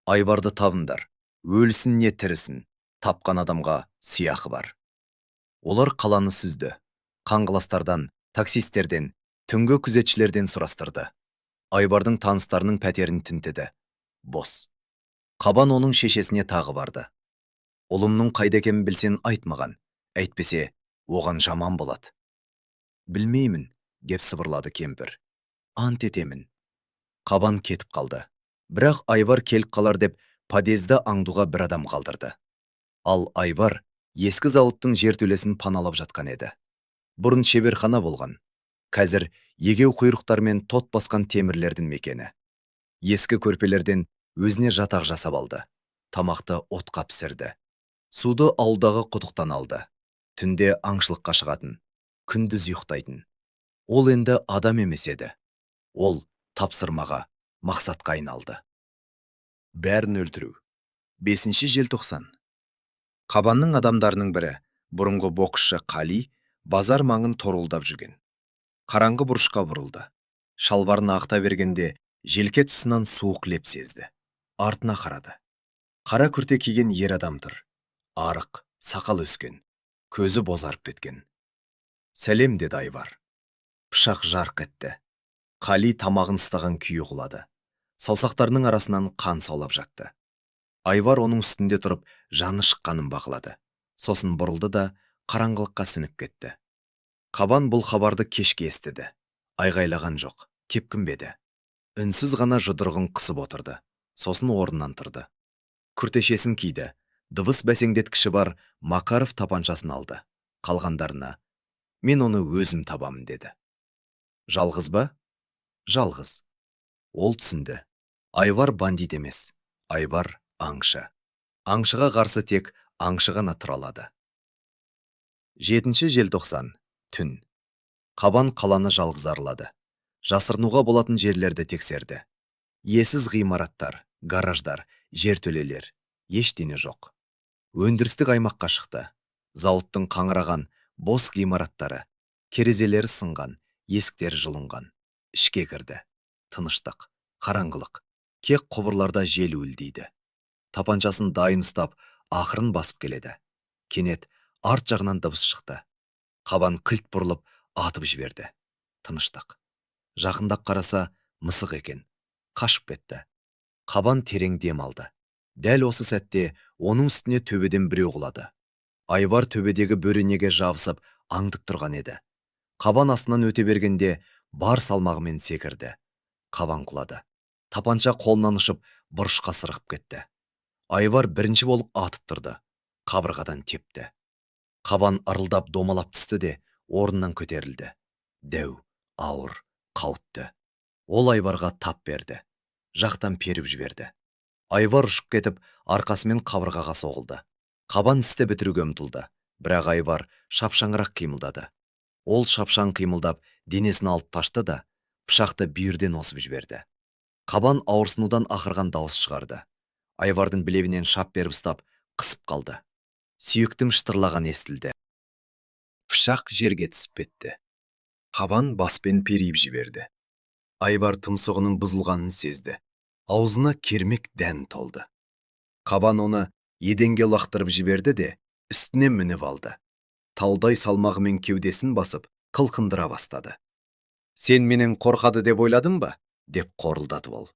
Айварды табындар. Өлсін не тірісін. Тапқан адамға сыйақы бар. Олар қаланы сүзді. Қаңғыластардан, таксистерден, түнгі күзетшілерден сұрастырды. Айвардың таныстарының пәтерін тінтіді. Бос. Қабан оның шешесіне тағы барды. Ұлымның қайда екенін білсең айтмаған. Әйтпесе, оған жаман болады. Білмеймін, деп сыбырлады кемпір. Ант етемін. Қабан кетіп қалды. Бірақ Айвар келіп қалар деп подъезді аңдуға бір адам қалдырды. Ал Айвар ескі зауыттың жертөлесін паналап жатқан еді. Бұрын шеберхана болған. Қазір егеу құйрықтар мен тот басқан темірлердің мекені. Ескі көрпелерден өзіне жатақ жасап алды. Тамақты отқа пісірді. Суды ауылдағы құдықтан алды. Түнде аңшылыққа шығатын, күндіз ұйықтайтын. Ол енді адам емес еді. Ол тапсырмаға, мақсатқа айналды. Бәрін өлтіру. 5 желтоқсан. Қабанның адамдарының бірі, бұрынғы боксшы Қали, базар маңын торылдап жүрген. Қараңғы бұрышқа бұрылды. Шалбарын ағыта бергенде желке тұсынан суық леп сезді. Артына қарады. Қара күрте киген ер адам тұр. Арық, сақал өскен, көзі бозарып кеткен. Сәлем, деді Айвар. Пышақ жарқ етті. Қали тамағын ұстаған күйі құлады. Саусақтарының арасынан қан саулап жатты. Айвар оның үстінде тұрып, жаны шыққанын бақылады. Сосын бұрылды да қараңғылыққа сіңіп кетті. Қабан бұл хабарды кешке естіді. Айғайлаған жоқ, тепкінбеді. Үнсіз ғана жұдырығын қысып отырды. Сосын орнынан тұрды. Күртешесін киді. Дыбыс бәсеңдеткіші бар Макаров тапаншасын алды. Қалғандарына: мен оны өзім табамын, деді. Жалғыз ба? Жалғыз. Ол түсінді. Айвар бандит емес. Айвар аңшы. Аңшыға қарсы тек аңшы ғана тұра алады. 7 желтоқсан. Түн. Қабан қаланы жалғыз аралады. Жасырынуға болатын жерлерді тексерді. Иесіз ғимараттар, гараждар, жертөлелер. Ештеңе жоқ. Өндірістік аймаққа шықты. Зауыттың қаңыраған бос ғимараттары, терезелері сынған, есіктері жұлынған. Ішке кірді. Тыныштық, қараңғылық. Кек құбырларда жел уілдейді. Тапаншасын дайын ұстап, ақырын басып келеді. Кенет арт жағынан дыбыс шықты. Қабан кілт бұрылып, атып жіберді. Тыныштық. Жақындап қараса, мысық екен. Қашып кетті. Қабан терең дем алды. Дәл осы сәтте оның үстіне төбеден біреу құлады. Айвар төбедегі бөренеге жабысып аңдып тұрған еді. Қабан астынан өте бергенде бар салмағымен секірді. Қабан құлады. Тапанша қолынан ұшып бұрышқа сырғып кетті. Айвар бірінші болып атып тұрды. Қабырғадан тепті. Қабан ырылдап домалап түсті де орнынан көтерілді. Дәу, ауыр, қауіпті. Ол Айварға тап берді. Жақтан періп жіберді. Айвар ұшып кетіп, арқасымен қабырғаға соғылды. Қабан істі бітіруге ұмтылды. Бірақ Айвар шапшаңырақ қимылдады. Ол шапшаң қимылдап, денесін алып ташты да, пышақты бүйірден осып жіберді. Қабан ауырсынудан ақырған дауыс шығарды. Айвардың білегінен шап беріп ұстап, қысып қалды. Сүйектің шытырлаған естілді. Пышақ жерге түсіп кетті. Қабан баспен перейіп жіберді. Айвар тұмсығының бұзылғанын сезді. Аузына кермек дән толды. Қабан оны еденге лақтырып жіберді де, үстіне мініп алды. Таудай салмағымен кеудесін басып, қылқындыра бастады. Сен менен қорқады деп ойладың ба? Деп қорылдады ол.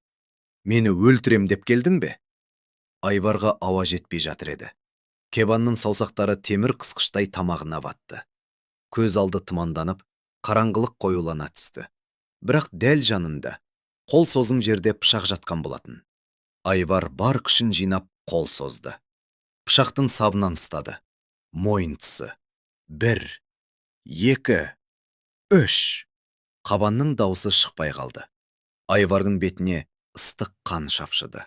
Мені өлтірем деп келдің бе? Айварға ауа жетпей жатыр еді. Кебанның саусақтары темір қысқыштай тамағына батты. Көз алды тұманданып, қараңғылық қоюлана түсті. Бірақ дәл жанында, қол созым жерде пышақ жатқан болатын. Айвар бар күшін жинап қол созды. Пышақтың сабынан ұстады. Мойын тұсы. 1, 2, 3. Қабанның даусы шықпай қалды. Айвардың бетіне ыстық қан шапшыды.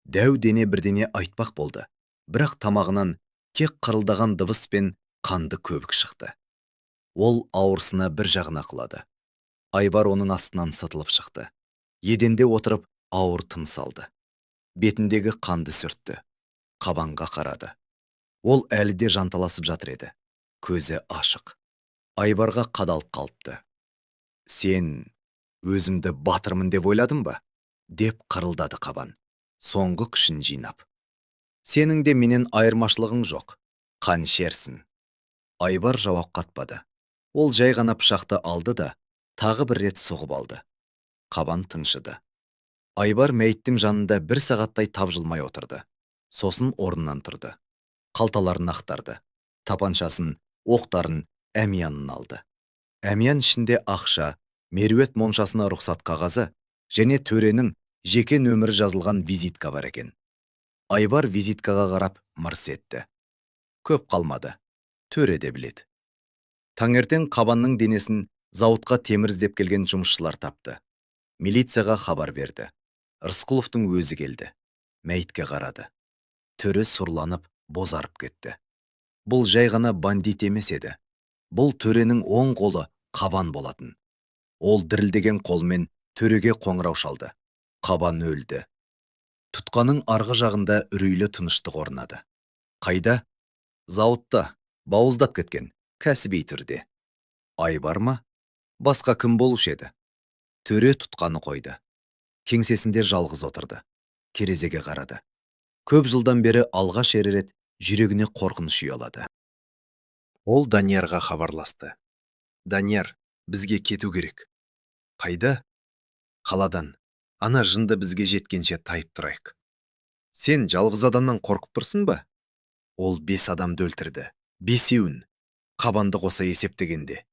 Дәу дене бірдене айтпақ болды. Бірақ тамағынан тек қырылдаған дыбыс пен қанды көбік шықты. Ол ауырсына бір жағына құлады. Айвар оның астынан сытылып шықты. Еденде отырып ауыр тыныс алды. Бетіндегі қанды сүртті. Қабанға қарады. Ол әлі де жанталасып жатыр еді. Көзі ашық. Айварға қадалып қалыпты. Сен өзімді батырмын деп ойладың ба? Деп қырылдады Қабан, соңғы күшін жинап. Сенің де менен айырмашылығың жоқ. Қаншерсің. Айвар жауап қатпады. Ол жай ғана пышақты алды да, тағы бір рет соғып алды. Қабан тыншыды. Айвар мәйіттің жанында 1 сағаттай тапжылмай отырды. Сосын орнынан тұрды. Қалталарын ақтарды. Тапаншасын, оқтарын, әмиянын алды. Әмиян ішінде ақша, мерует моншасына рұқсат қағазы және төренің жеке нөмірі жазылған визитка бар екен. Айвар визиткаға қарап мырс етті. Көп қалмады. Төре де біледі. Таңертең Қабанның денесін зауытқа темір іздеп келген жұмысшылар тапты. Милицияға хабар берді. Рысқұловтың өзі келді. Мәйітке қарады. Төре сұрланып, бозарып кетті. Бұл жай ғана бандит емес еді. Бұл төренің оң қолы Қабан болатын. Ол дірілдеген қолмен төреге қоңырау шалды. Қабан өлді. Тұтқаның арғы жағында үрейлі тыныштық орнады. Қайда? Зауытта, бауыздап кеткен, кәсіби түрде. Айвар ма? Басқа кім болушы еді? Төре тұтқаны қойды. Кеңсесінде жалғыз отырды. Терезеге қарады. Көп жылдан бері алғаш рет жүрегіне қорқыныш ұялады. Ол Даниярға хабарласты. Данияр, бізге кету керек. Қайда? Қаладан. Ана жынды бізге жеткенше тайып тұрайық. Сен жалғыз адамнан қорқып тұрсың ба? Ол 5 адамды өлтірді. 5-еуін. Қабанды қоса есептегенде.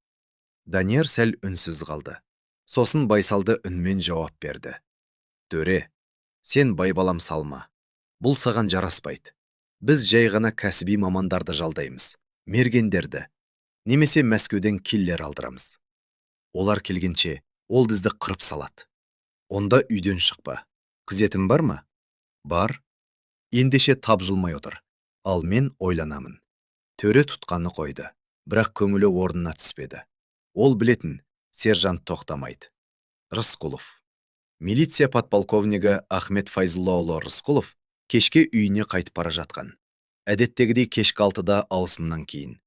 Данияр сәл үнсіз қалды. Сосын байсалды үнмен жауап берді. Төре, сен байбалам салма. Бұл саған жараспайды. Біз жай ғана кәсіби мамандарды жалдаймыз. Мергендерді. Немесе Мәскеуден киллер алдырамыз. Олар келгенше ол бізді қырып салады. Онда үйден шықпа. Күзетім бар ма? Бар. Ендеше тапжылмай отыр. Ал мен ойланамын. Төре тұтқаны қойды. Бірақ көңілі орнына түспеді. Ол білетін, сержант тоқтамайды. Рысқұлов. Милиция подполковнигі Ахмет Файзуллаұлы Рысқұлов кешке үйіне қайтып бара жатқан. әдеттегідей кешкі 6-да ауысымнан кейін.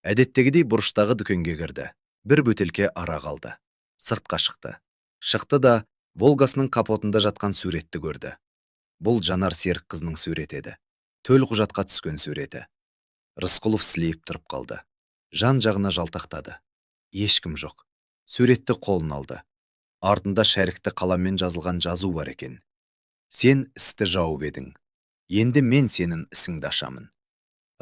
Әдеттегідей бұрыштағы дүкенге кірді. Бір бөтелке арақ алды. Сыртқа шықты. Шықты да Волгасының капотында жатқан суретті көрді. Бұл Жанар Серікқызының суреті еді. Төл құжатқа түскен суреті. Рысқұлов сілейіп тұрып қалды. Жан жағына жалтақтады. Ешкім жоқ. Суретті қолын алды. Артында шәрікті қаламмен жазылған жазу бар екен. Сен істі жауып едің. Енді мен сенің ісіңді ашамын.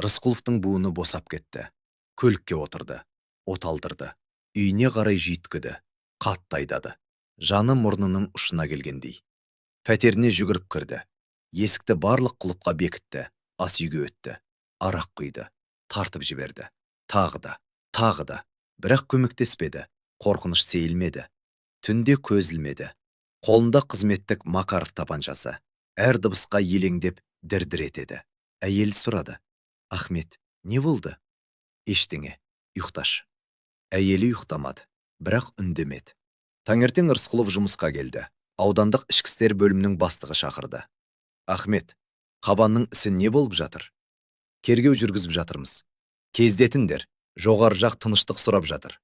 Рысқұловтың буыны босап кетті. Көлікке отырды. От алдырды. Үйіне қарай жүйткіді. Қатты айдады. Жаны мұрнының ұшына келгендей. Пәтеріне жүгіріп кірді. Есікті барлық құлыпқа бекітті. Ас үйге өтті. Арақ құйды. Тартып жіберді. Тағы да. Бірақ көмектеспеді. Қорқыныш сейілмеді. Түнде көз ілмеді. Қолында қызметтік Макаров тапаншасы. Әр дыбысқа елеңдеп дір-дір етеді. Әйел сұрады. Ахмет, не болды? Ештеңе, ұйықташы. Әйелі ұйықтамады, бірақ үндемеді. Таңертең Рысқұлов жұмысқа келді. Аудандық ішкі істер бөлімінің бастығы шақырды. Ахмет, қабанның ісі не болып жатыр? Тергеу жүргізіп жатырмыз. Кездетіңдер, жоғары жақ тыныштық сұрап жатыр.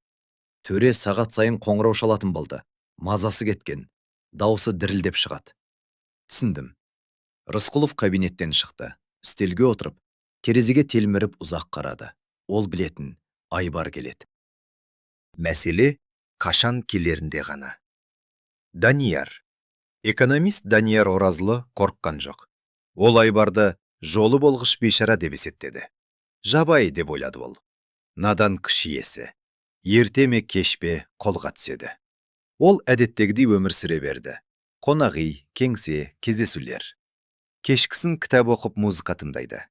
Төре сағат сайын қоңырау шалатын болды. Мазасы кеткен. Даусы дірілдеп шығады. Түсіндім. Рысқұлов кабинеттен шықты. Үстелге отырып, терезеге телміріп ұзақ қарады. Ол білетін, Айбар келеді. Мәселе қашан келерінде ғана. Данияр. Экономист Данияр Оразлы қорыққан жоқ. Ол Айбарды жолы болғыш бейшара деп есептеді. Жабайы деп ойлады ол. Надан күш иесі. Ерте ме кеш пе қолға түседі. Ол әдеттегідей өмір сүре берді. Қонақ үй, кеңсе, кездесулер. Кешкісін кітап оқып музыка тыңдайды.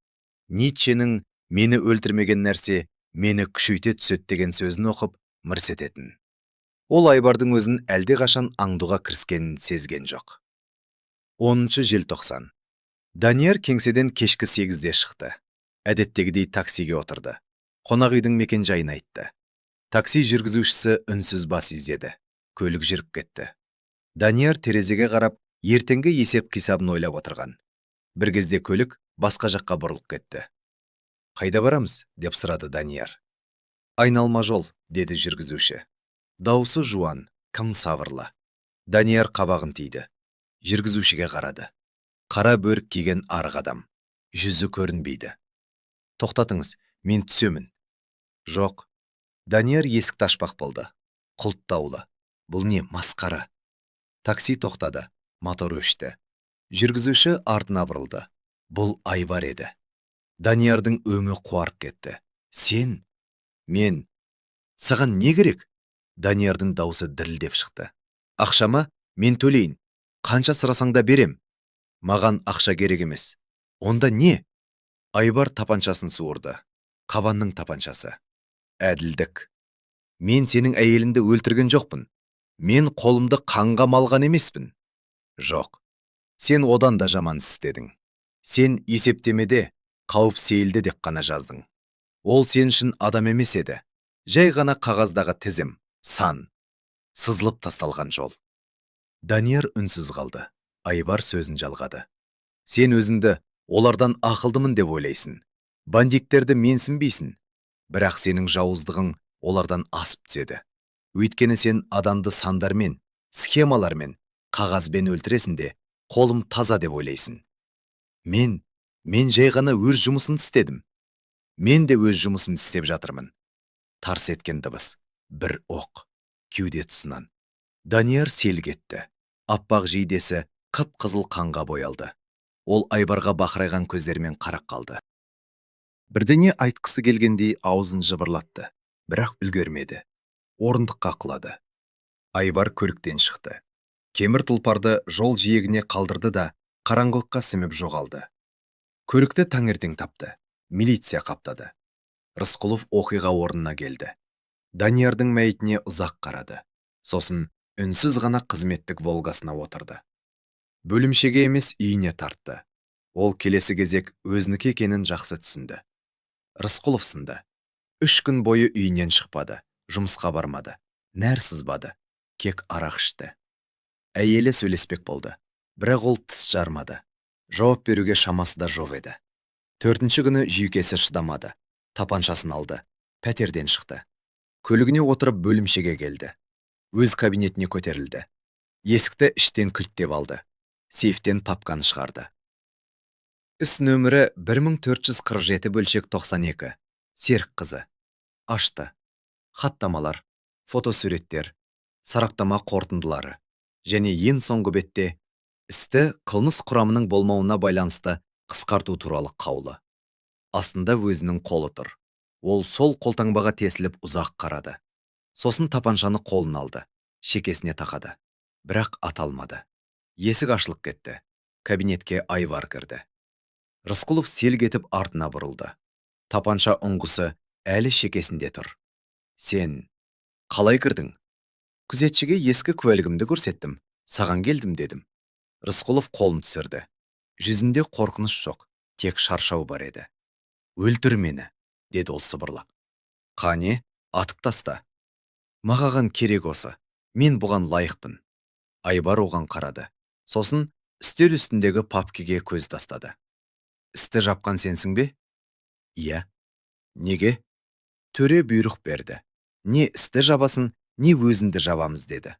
Ницшенің «Мені өлтірмеген нәрсе мені күшейте түседі» деген сөзін оқып мырс ететін. Ол Айбардың өзін әлдеқашан аңдуға кіріскенін сезген жоқ. 10 желтоқсан. Данияр кеңседен кешкі 8-де шықты. Әдеттегідей таксиге отырды. Қонақ үйдің мекен-жайын айтты. Такси жүргізушісі үнсіз бас изеді. Көлік жүріп кетті. Данияр терезеге қарап, ертеңгі есеп-қисабын ойлап отырған. Бір кезде көлік басқа жаққа бұрылып кетті. Қайда барамыз? Деп сұрады Данияр. Айналма жол, деді жүргізуші. Даусы жуан, кім сабырлы. Данияр қабағын тиді. Жүргізушіге қарады. Қара бөрік киген арық адам. Жүзі көрінбейді. Тоқтатыңыз, мен түсемін. Жоқ. Данияр есікті ашпақ болды. Құлыптаулы. Бұл не, масқара? Такси тоқтады. Мотор өшті. Жүргізуші артына бұрылды. Бұл Айбар еді. Даниярдың өңі қуарып кетті. Сен? Мен. Саған не керек? Даниярдың даусы дірілдеп шықты. Ақшама мен төлейін. Қанша сұрасаң да берем. Маған ақша керек емес. Онда не? Айбар тапаншасын суырды. Қабанның тапаншасы. Әділдік. Мен сенің әйеліңді өлтірген жоқпын. Мен қолымды қанға малған емеспін. Жоқ. Сен одан да жаман істедің. Сен есептемеде қауіп сейілді деп қана жаздың. Ол сен үшін адам емес еді. Жай ғана қағаздағы тізім, сан. Сызылып тасталған жол. Данияр үнсіз қалды. Айбар сөзін жалғады. Сен өзіңді олардан ақылдымын деп ойлайсың. Бандиттерді менсінбейсің. Бірақ сенің жауыздығың олардан асып түседі. Өйткені сен адамды сандармен, схемалармен, қағазбен өлтіресің де, қолым таза деп ойлайсың. Мен жай ғана өз жұмысын істедім. Мен де өз жұмысын істеп жатырмын. Тарс еткен дыбыс. Бір оқ. Кеуде тұсынан. Данияр селк етті. Аппақ жейдесі қып-қызыл қанға боялды. Ол Айбарға бақырайған көздермен қарап қалды. Бірдеңе айтқысы келгендей аузын жыбырлатты. Бірақ үлгермеді. Орындыққа құлады. Айбар көліктен шықты. Кемір тұлпарды жол жиегіне қалдырды да қараңғылыққа сіміп жоғалды. Көлікті таңертең тапты. Милиция қаптады. Рысқұлов оқиға орнына келді. Даниярдың мәйітіне ұзақ қарады. Сосын үнсіз ғана қызметтік Волгасына отырды. Бөлімшеге емес үйіне тартты. Ол келесі кезек өзінікі екенін жақсы түсінді. Рысқұлов сынды. 3 күн бойы үйінен шықпады. Жұмысқа бармады. Нәр сызбады. Кек арақ ішті. Әйелі сөйлеспек болды. Бірақ ол тіс жармады. Жауап беруге шамасы да жоқ еді. Төртінші күні жүйкесі шыдамады. Тапаншасын алды. Пәтерден шықты. Көлігіне отырып бөлімшеге келді. Өз кабинетіне көтерілді. Есікті іштен кілттеп алды. Сейфтен папканы шығарды. Іс нөмірі 1447 бөлшек 92. Серік қызы. Ашты. Хаттамалар, фотосуреттер, сараптама қорытындылары және ең соңғы бетте істі қылмыс құрамының болмауына байланысты қысқарту туралы қаулы. Астында өзінің қолы тұр. Ол сол қолтаңбаға тесіліп ұзақ қарады. Сосын тапаншаны қолына алды, шекесіне тақады. Бірақ аталмады. Есік ашылып кетті. Кабинетке Айвар кірді. Рысқұлов селк етіп артына бұрылды. Тапанша ұңғысы әлі шекесінде тұр. Сен қалай кірдің? Күзетшіге ескі куәлігімді көрсеттім. Саған келдім дедім. Рысқұлов қолын түсірді. Жүзінде қорқыныш жоқ, тек шаршау бар еді. Өлтір мені, деді ол сыбырлап. Қане, атып таста. Мағаған керек осы. Мен бұған лайықпын. Айбар оған қарады. Сосын үстел үстіндегі папкеге көз тастады. Істі жапқан сенсің бе? Иә. Неге? Төре бұйрық берді. Не істі жабасын, не өзінді жабамыз деді.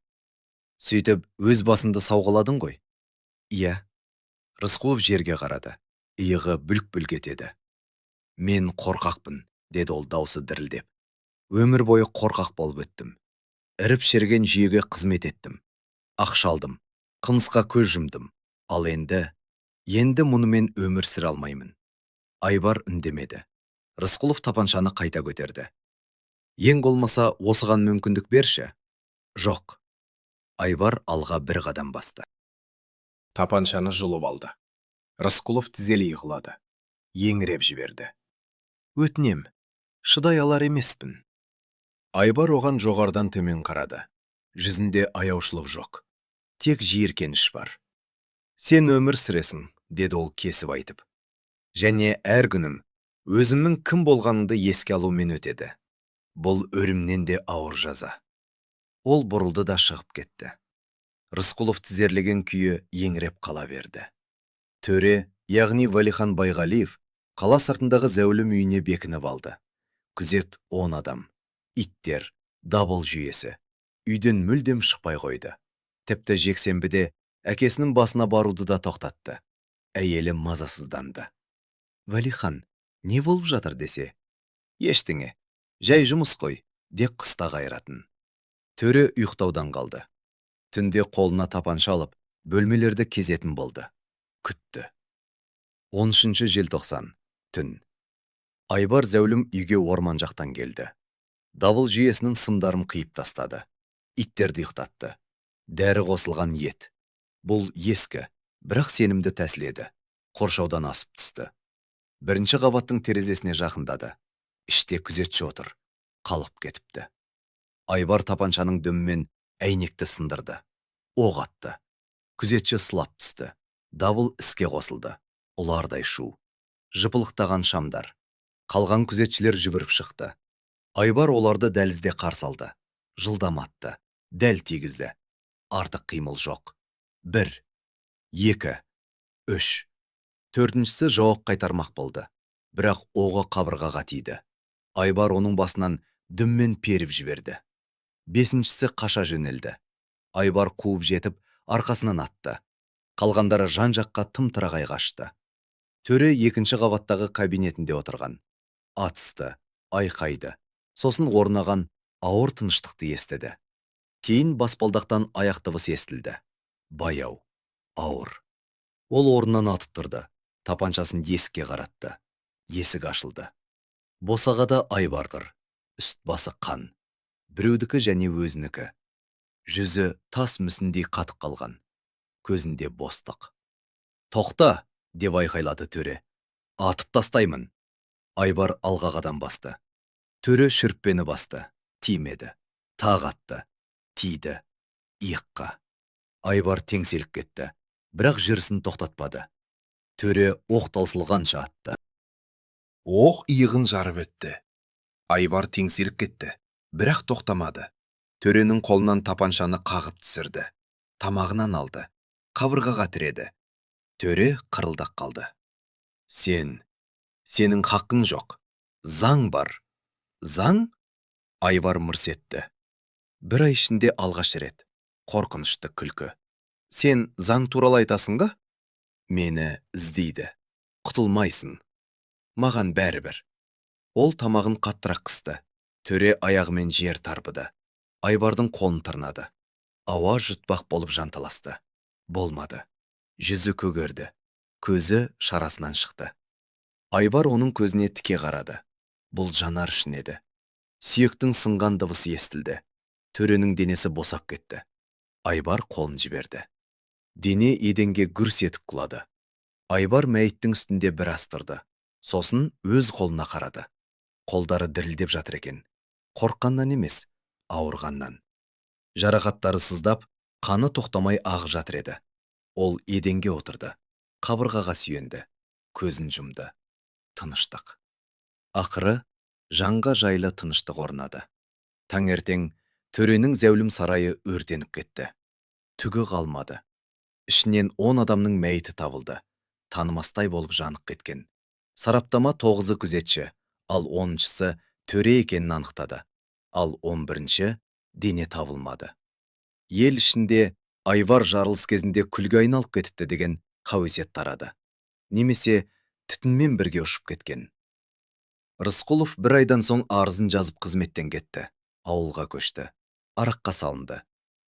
Сөйтіп, өз басынды сауғаладың ғой? Иә. Рысқұлов жерге қарады. Иығы бүлк-бүлк етеді. Мен қорқақпын, деді ол даусы дірілдеп. Өмір бойы қорқақ болып өттім. Іріп шерген жүйеге қызмет еттім. Ақша алдым, қылмысқа көз жұмдым. Ал енді мұнымен өмір сүре алмаймын. Айбар үндемеді. Рысқұлов тапаншаны қайта көтерді. Ең болмаса осыған мүмкіндік берші? Жоқ. Айбар алға бір қадам басты. Тапаншаны жұлып алды. Рысқұлов тізелей құлады. Еңіреп жіберді. Өтінем, шыдай алар емеспін. Айбар оған жоғардан төмен қарады. Жүзінде аяушылық жоқ. Тек жиіркеніш бар. Сен өмір сүресің, деді ол кесіп айтып. Және әр күнім өзімнің кім болғанымды еске алумен өтеді. Бұл өлімнен де ауыр жаза. Ол бұрылды да шығып кетті. Рысқұлов тізерлеген күйі еңіреп қала берді. Төре, яғни Валихан Байғалиев, қала сыртындағы зәулім үйіне бекініп алды. Күзет 10 адам. Иттер, дабыл жүйесі. Үйден мүлдем шықпай қойды. Тіпті жексенбіде әкесінің басына баруды да тоқтатты. Әйелі мазасызданды. Валихан, не болып жатыр десе? Ештеңе, жай жұмыс қой, деп қыста қайратын. Төре ұйықтаудан қалды. Түнде қолына тапанша алып, бөлмелерді кезетін болды. Күтті. 13 желтоқсан, түн. Айбар зәулім үйге орман жақтан келді. Дабыл жүйесінің сымдарын қиып тастады. Иттерді ұйықтатты. Дәрі қосылған ет. Бұл ескі, бірақ сенімді тәсіл еді. Қоршаудан асып түсті. Бірінші қабаттың терезесіне жақындады. Іште күзетші отыр. Қалып кетіпті. Айбар тапаншаның дүмімен әйнекті сындырды. Оқ атты. Күзетші сұлап түсті. Дабыл іске қосылды. Ұлардай шу. Жыпылықтаған шамдар. Қалған күзетшілер жүгіріп шықты. Айбар оларды дәлізде қарсы алды. Жылдам атты. Дәл тигізді. Артық қимыл жоқ. 1, 2, 3. Төртіншісі жауап қайтармақ болды. Бірақ оғы қабырғаға тиді. Айбар оның басынан дүммен періп жіберді. 5-шісі қаша жөнелді. Айбар қуып жетіп, арқасынан атты. Қалғандары жан-жаққа тым-тырағай қашты. Төре 2-ші қабаттағы кабинетінде отырған. Атысты, айқайды. Сосын орнаған ауыр тыныштықты естіді. Кейін баспалдақтан аяқ дыбысы естілді. Баяу, ауыр. Ол орнынан атып тұрды. Тапаншасын есікке қаратты. Есік ашылды. Босағада Айбар тұр. Үст басы қан. Біреудікі және өзінікі. Жүзі тас мүсіндей қатып қалған. Көзінде бостық. Тоқта, деп айқайлады Төре. Атып тастаймын. Айбар алға қадам басты. Төре шүріппені басты. Тимеді. Тағы атты. Тиді. Иыққа. Айбар теңселіп кетті. Бірақ жүрісін тоқтатпады. Төре оқ таусылғанша атты. Оқ иығын жарып өтті. Айбар теңселіп кетті. Бірақ тоқтамады. Төренің қолынан тапаншаны қағып түсірді. Тамағынан алды. Қабырғаға тіреді. Төре қырылдақ қалды. Сен Сенің хақың жоқ. Заң бар. Заң? Айвар мырс етті. Бір ай ішінде алғаш рет. Қорқынышты күлкі. Сен заң туралы айтасың ба? Мені іздейді. Құтылмайсың. Маған бәрібір. Ол тамағын қаттырақ қысты. Төре аяғымен жер тарбыды. Айвардың қолын тырнады. Ауа жұтпақ болып жанталасты. Болмады. Жүзі көгерді. Көзі шарасынан шықты. Айвар оның көзіне тіке қарады. Бұл жанар ішін еді. Сүйектің сынған дыбысы естілді. Төренің денесі босап кетті. Айвар қолын жіберді. Дене еденге гүрс етіп құлады. Айвар мәйіттің үстінде бір астырды. Сосын өз қолына қарады. Қолдары дірілдеп жатыр екен. Қорыққаннан емес, ауырғаннан. Жарақаттары сыздап, қаны тоқтамай ағып жатыр еді. Ол еденге отырды. Қабырғаға сүйенді. Көзін жұмды. Тыныштық. Ақыры жанға жайлы тыныштық орнады. Таңертең төренің зәулім сарайы өртеніп кетті. Түгі қалмады. Ішінен 10 адамның мәйіті табылды. Танымастай болып жанып кеткен. Сараптама 9-ы күзетші, ал 10-шысы төре екенін анықтады. Ал 11-ші дене табылмады. Ел ішінде Айвар жарылыс кезінде күлге айналып кетіпті деген қауесет тарады. Немесе түтінмен бірге ұшып кеткен. Рысқұлов бір айдан соң арызын жазып қызметтен кетті. Ауылға көшті. Араққа салынды.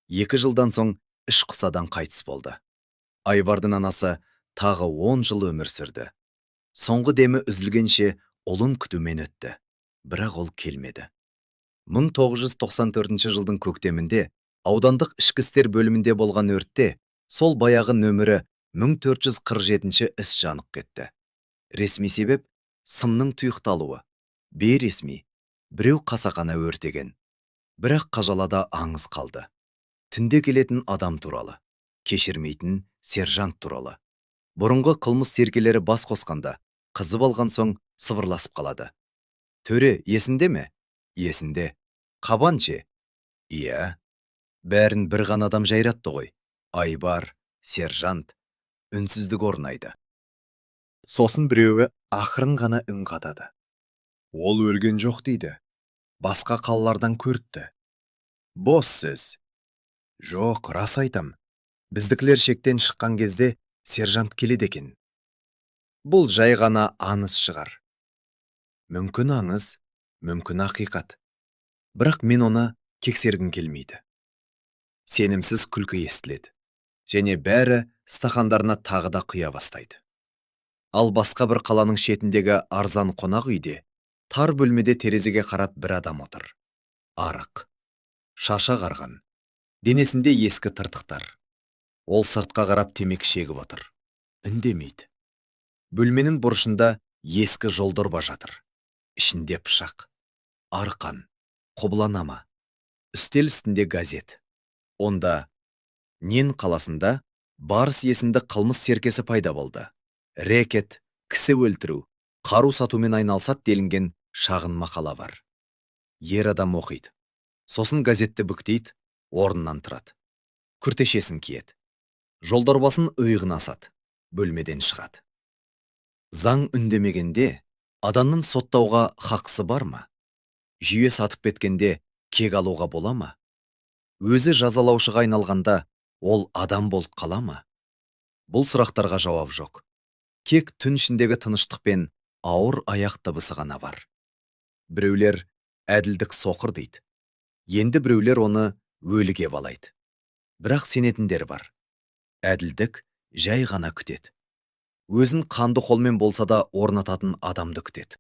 2 жылдан соң ішқұсадан қайтыс болды. Айвардың анасы тағы 10 жыл өмір сүрді. Соңғы демі үзілгенше ұлын күтумен өтті. Бірақ ол келмеді. 1994 жылдың көктемінде аудандық ішкі істер бөлімінде болған өртте сол баяғы нөмірі 1447 іс жанып кетті. Ресми себеп сымның тұйықталуы. Бейресми біреу қасақана өртеген. Бірақ қажалада аңыз қалды. Түнде келетін адам туралы, кешірмейтін сержант туралы. Бұрынғы қылмыс серкелері бас қосқанда, қызып алған соң сыбырласып қалады. Төре, есінде ме? Есінде. Қабан ше? Иә. Бәрін бір ғана адам жайратты ғой. Айвар, сержант. Үнсіздік орнайды. Сосын біреуі ақырын ғана үн қатады. Ол өлген жоқ дейді. Басқа қалалардан көртті. Бос сөз. Жоқ, рас айтам. Біздікілер шектен шыққан кезде сержант келеді екен. Бұл жай ғана аңыз шығар. Мүмкін аңыз, мүмкін ақиқат. Бірақ мен оны кексергім келмейді. Сенімсіз күлкі естіледі. Және бәрі стақандарына тағы да құя бастайды. Ал басқа бір қаланың шетіндегі арзан қонақ үйде, тар бөлмеде терезеге қарап бір адам отыр. Арық. Шаша қарған. Денесінде ескі тыртықтар. Ол сыртқа қарап темекі шегіп отыр. Үндемейді. Бөлменің бұрышында ескі жолдорба жатыр. Ішінде пышақ. Арқан. Қобыланама. Үстел үстінде газет. Онда Нен қаласында Барыс есімді қылмыс серкесі пайда болды. Рекет, кісі өлтіру, қару сатумен айналысады делінген шағын мақала бар. Ер адам оқиды. Сосын газетті бүктейді, орнынан тұрады. Күртешесін киеді. Жолдорбасын иығына асады. Бөлмеден шығады. Заң үндемегенде адамның соттауға хақысы бар ма? Жүйе сатып кеткенде кек алуға бола ма? Өзі жазалаушыға айналғанда ол адам болып қала ма? Бұл сұрақтарға жауап жоқ. Кек түн ішіндегі тыныштық пен ауыр аяқ дыбысы ғана бар. Біреулер әділдік соқыр дейді. Енді біреулер оны өліге балайды. Бірақ сенетіндер бар. Әділдік жай ғана күтеді. Өзін қанды қолмен болса да орнататын адамды күтеді.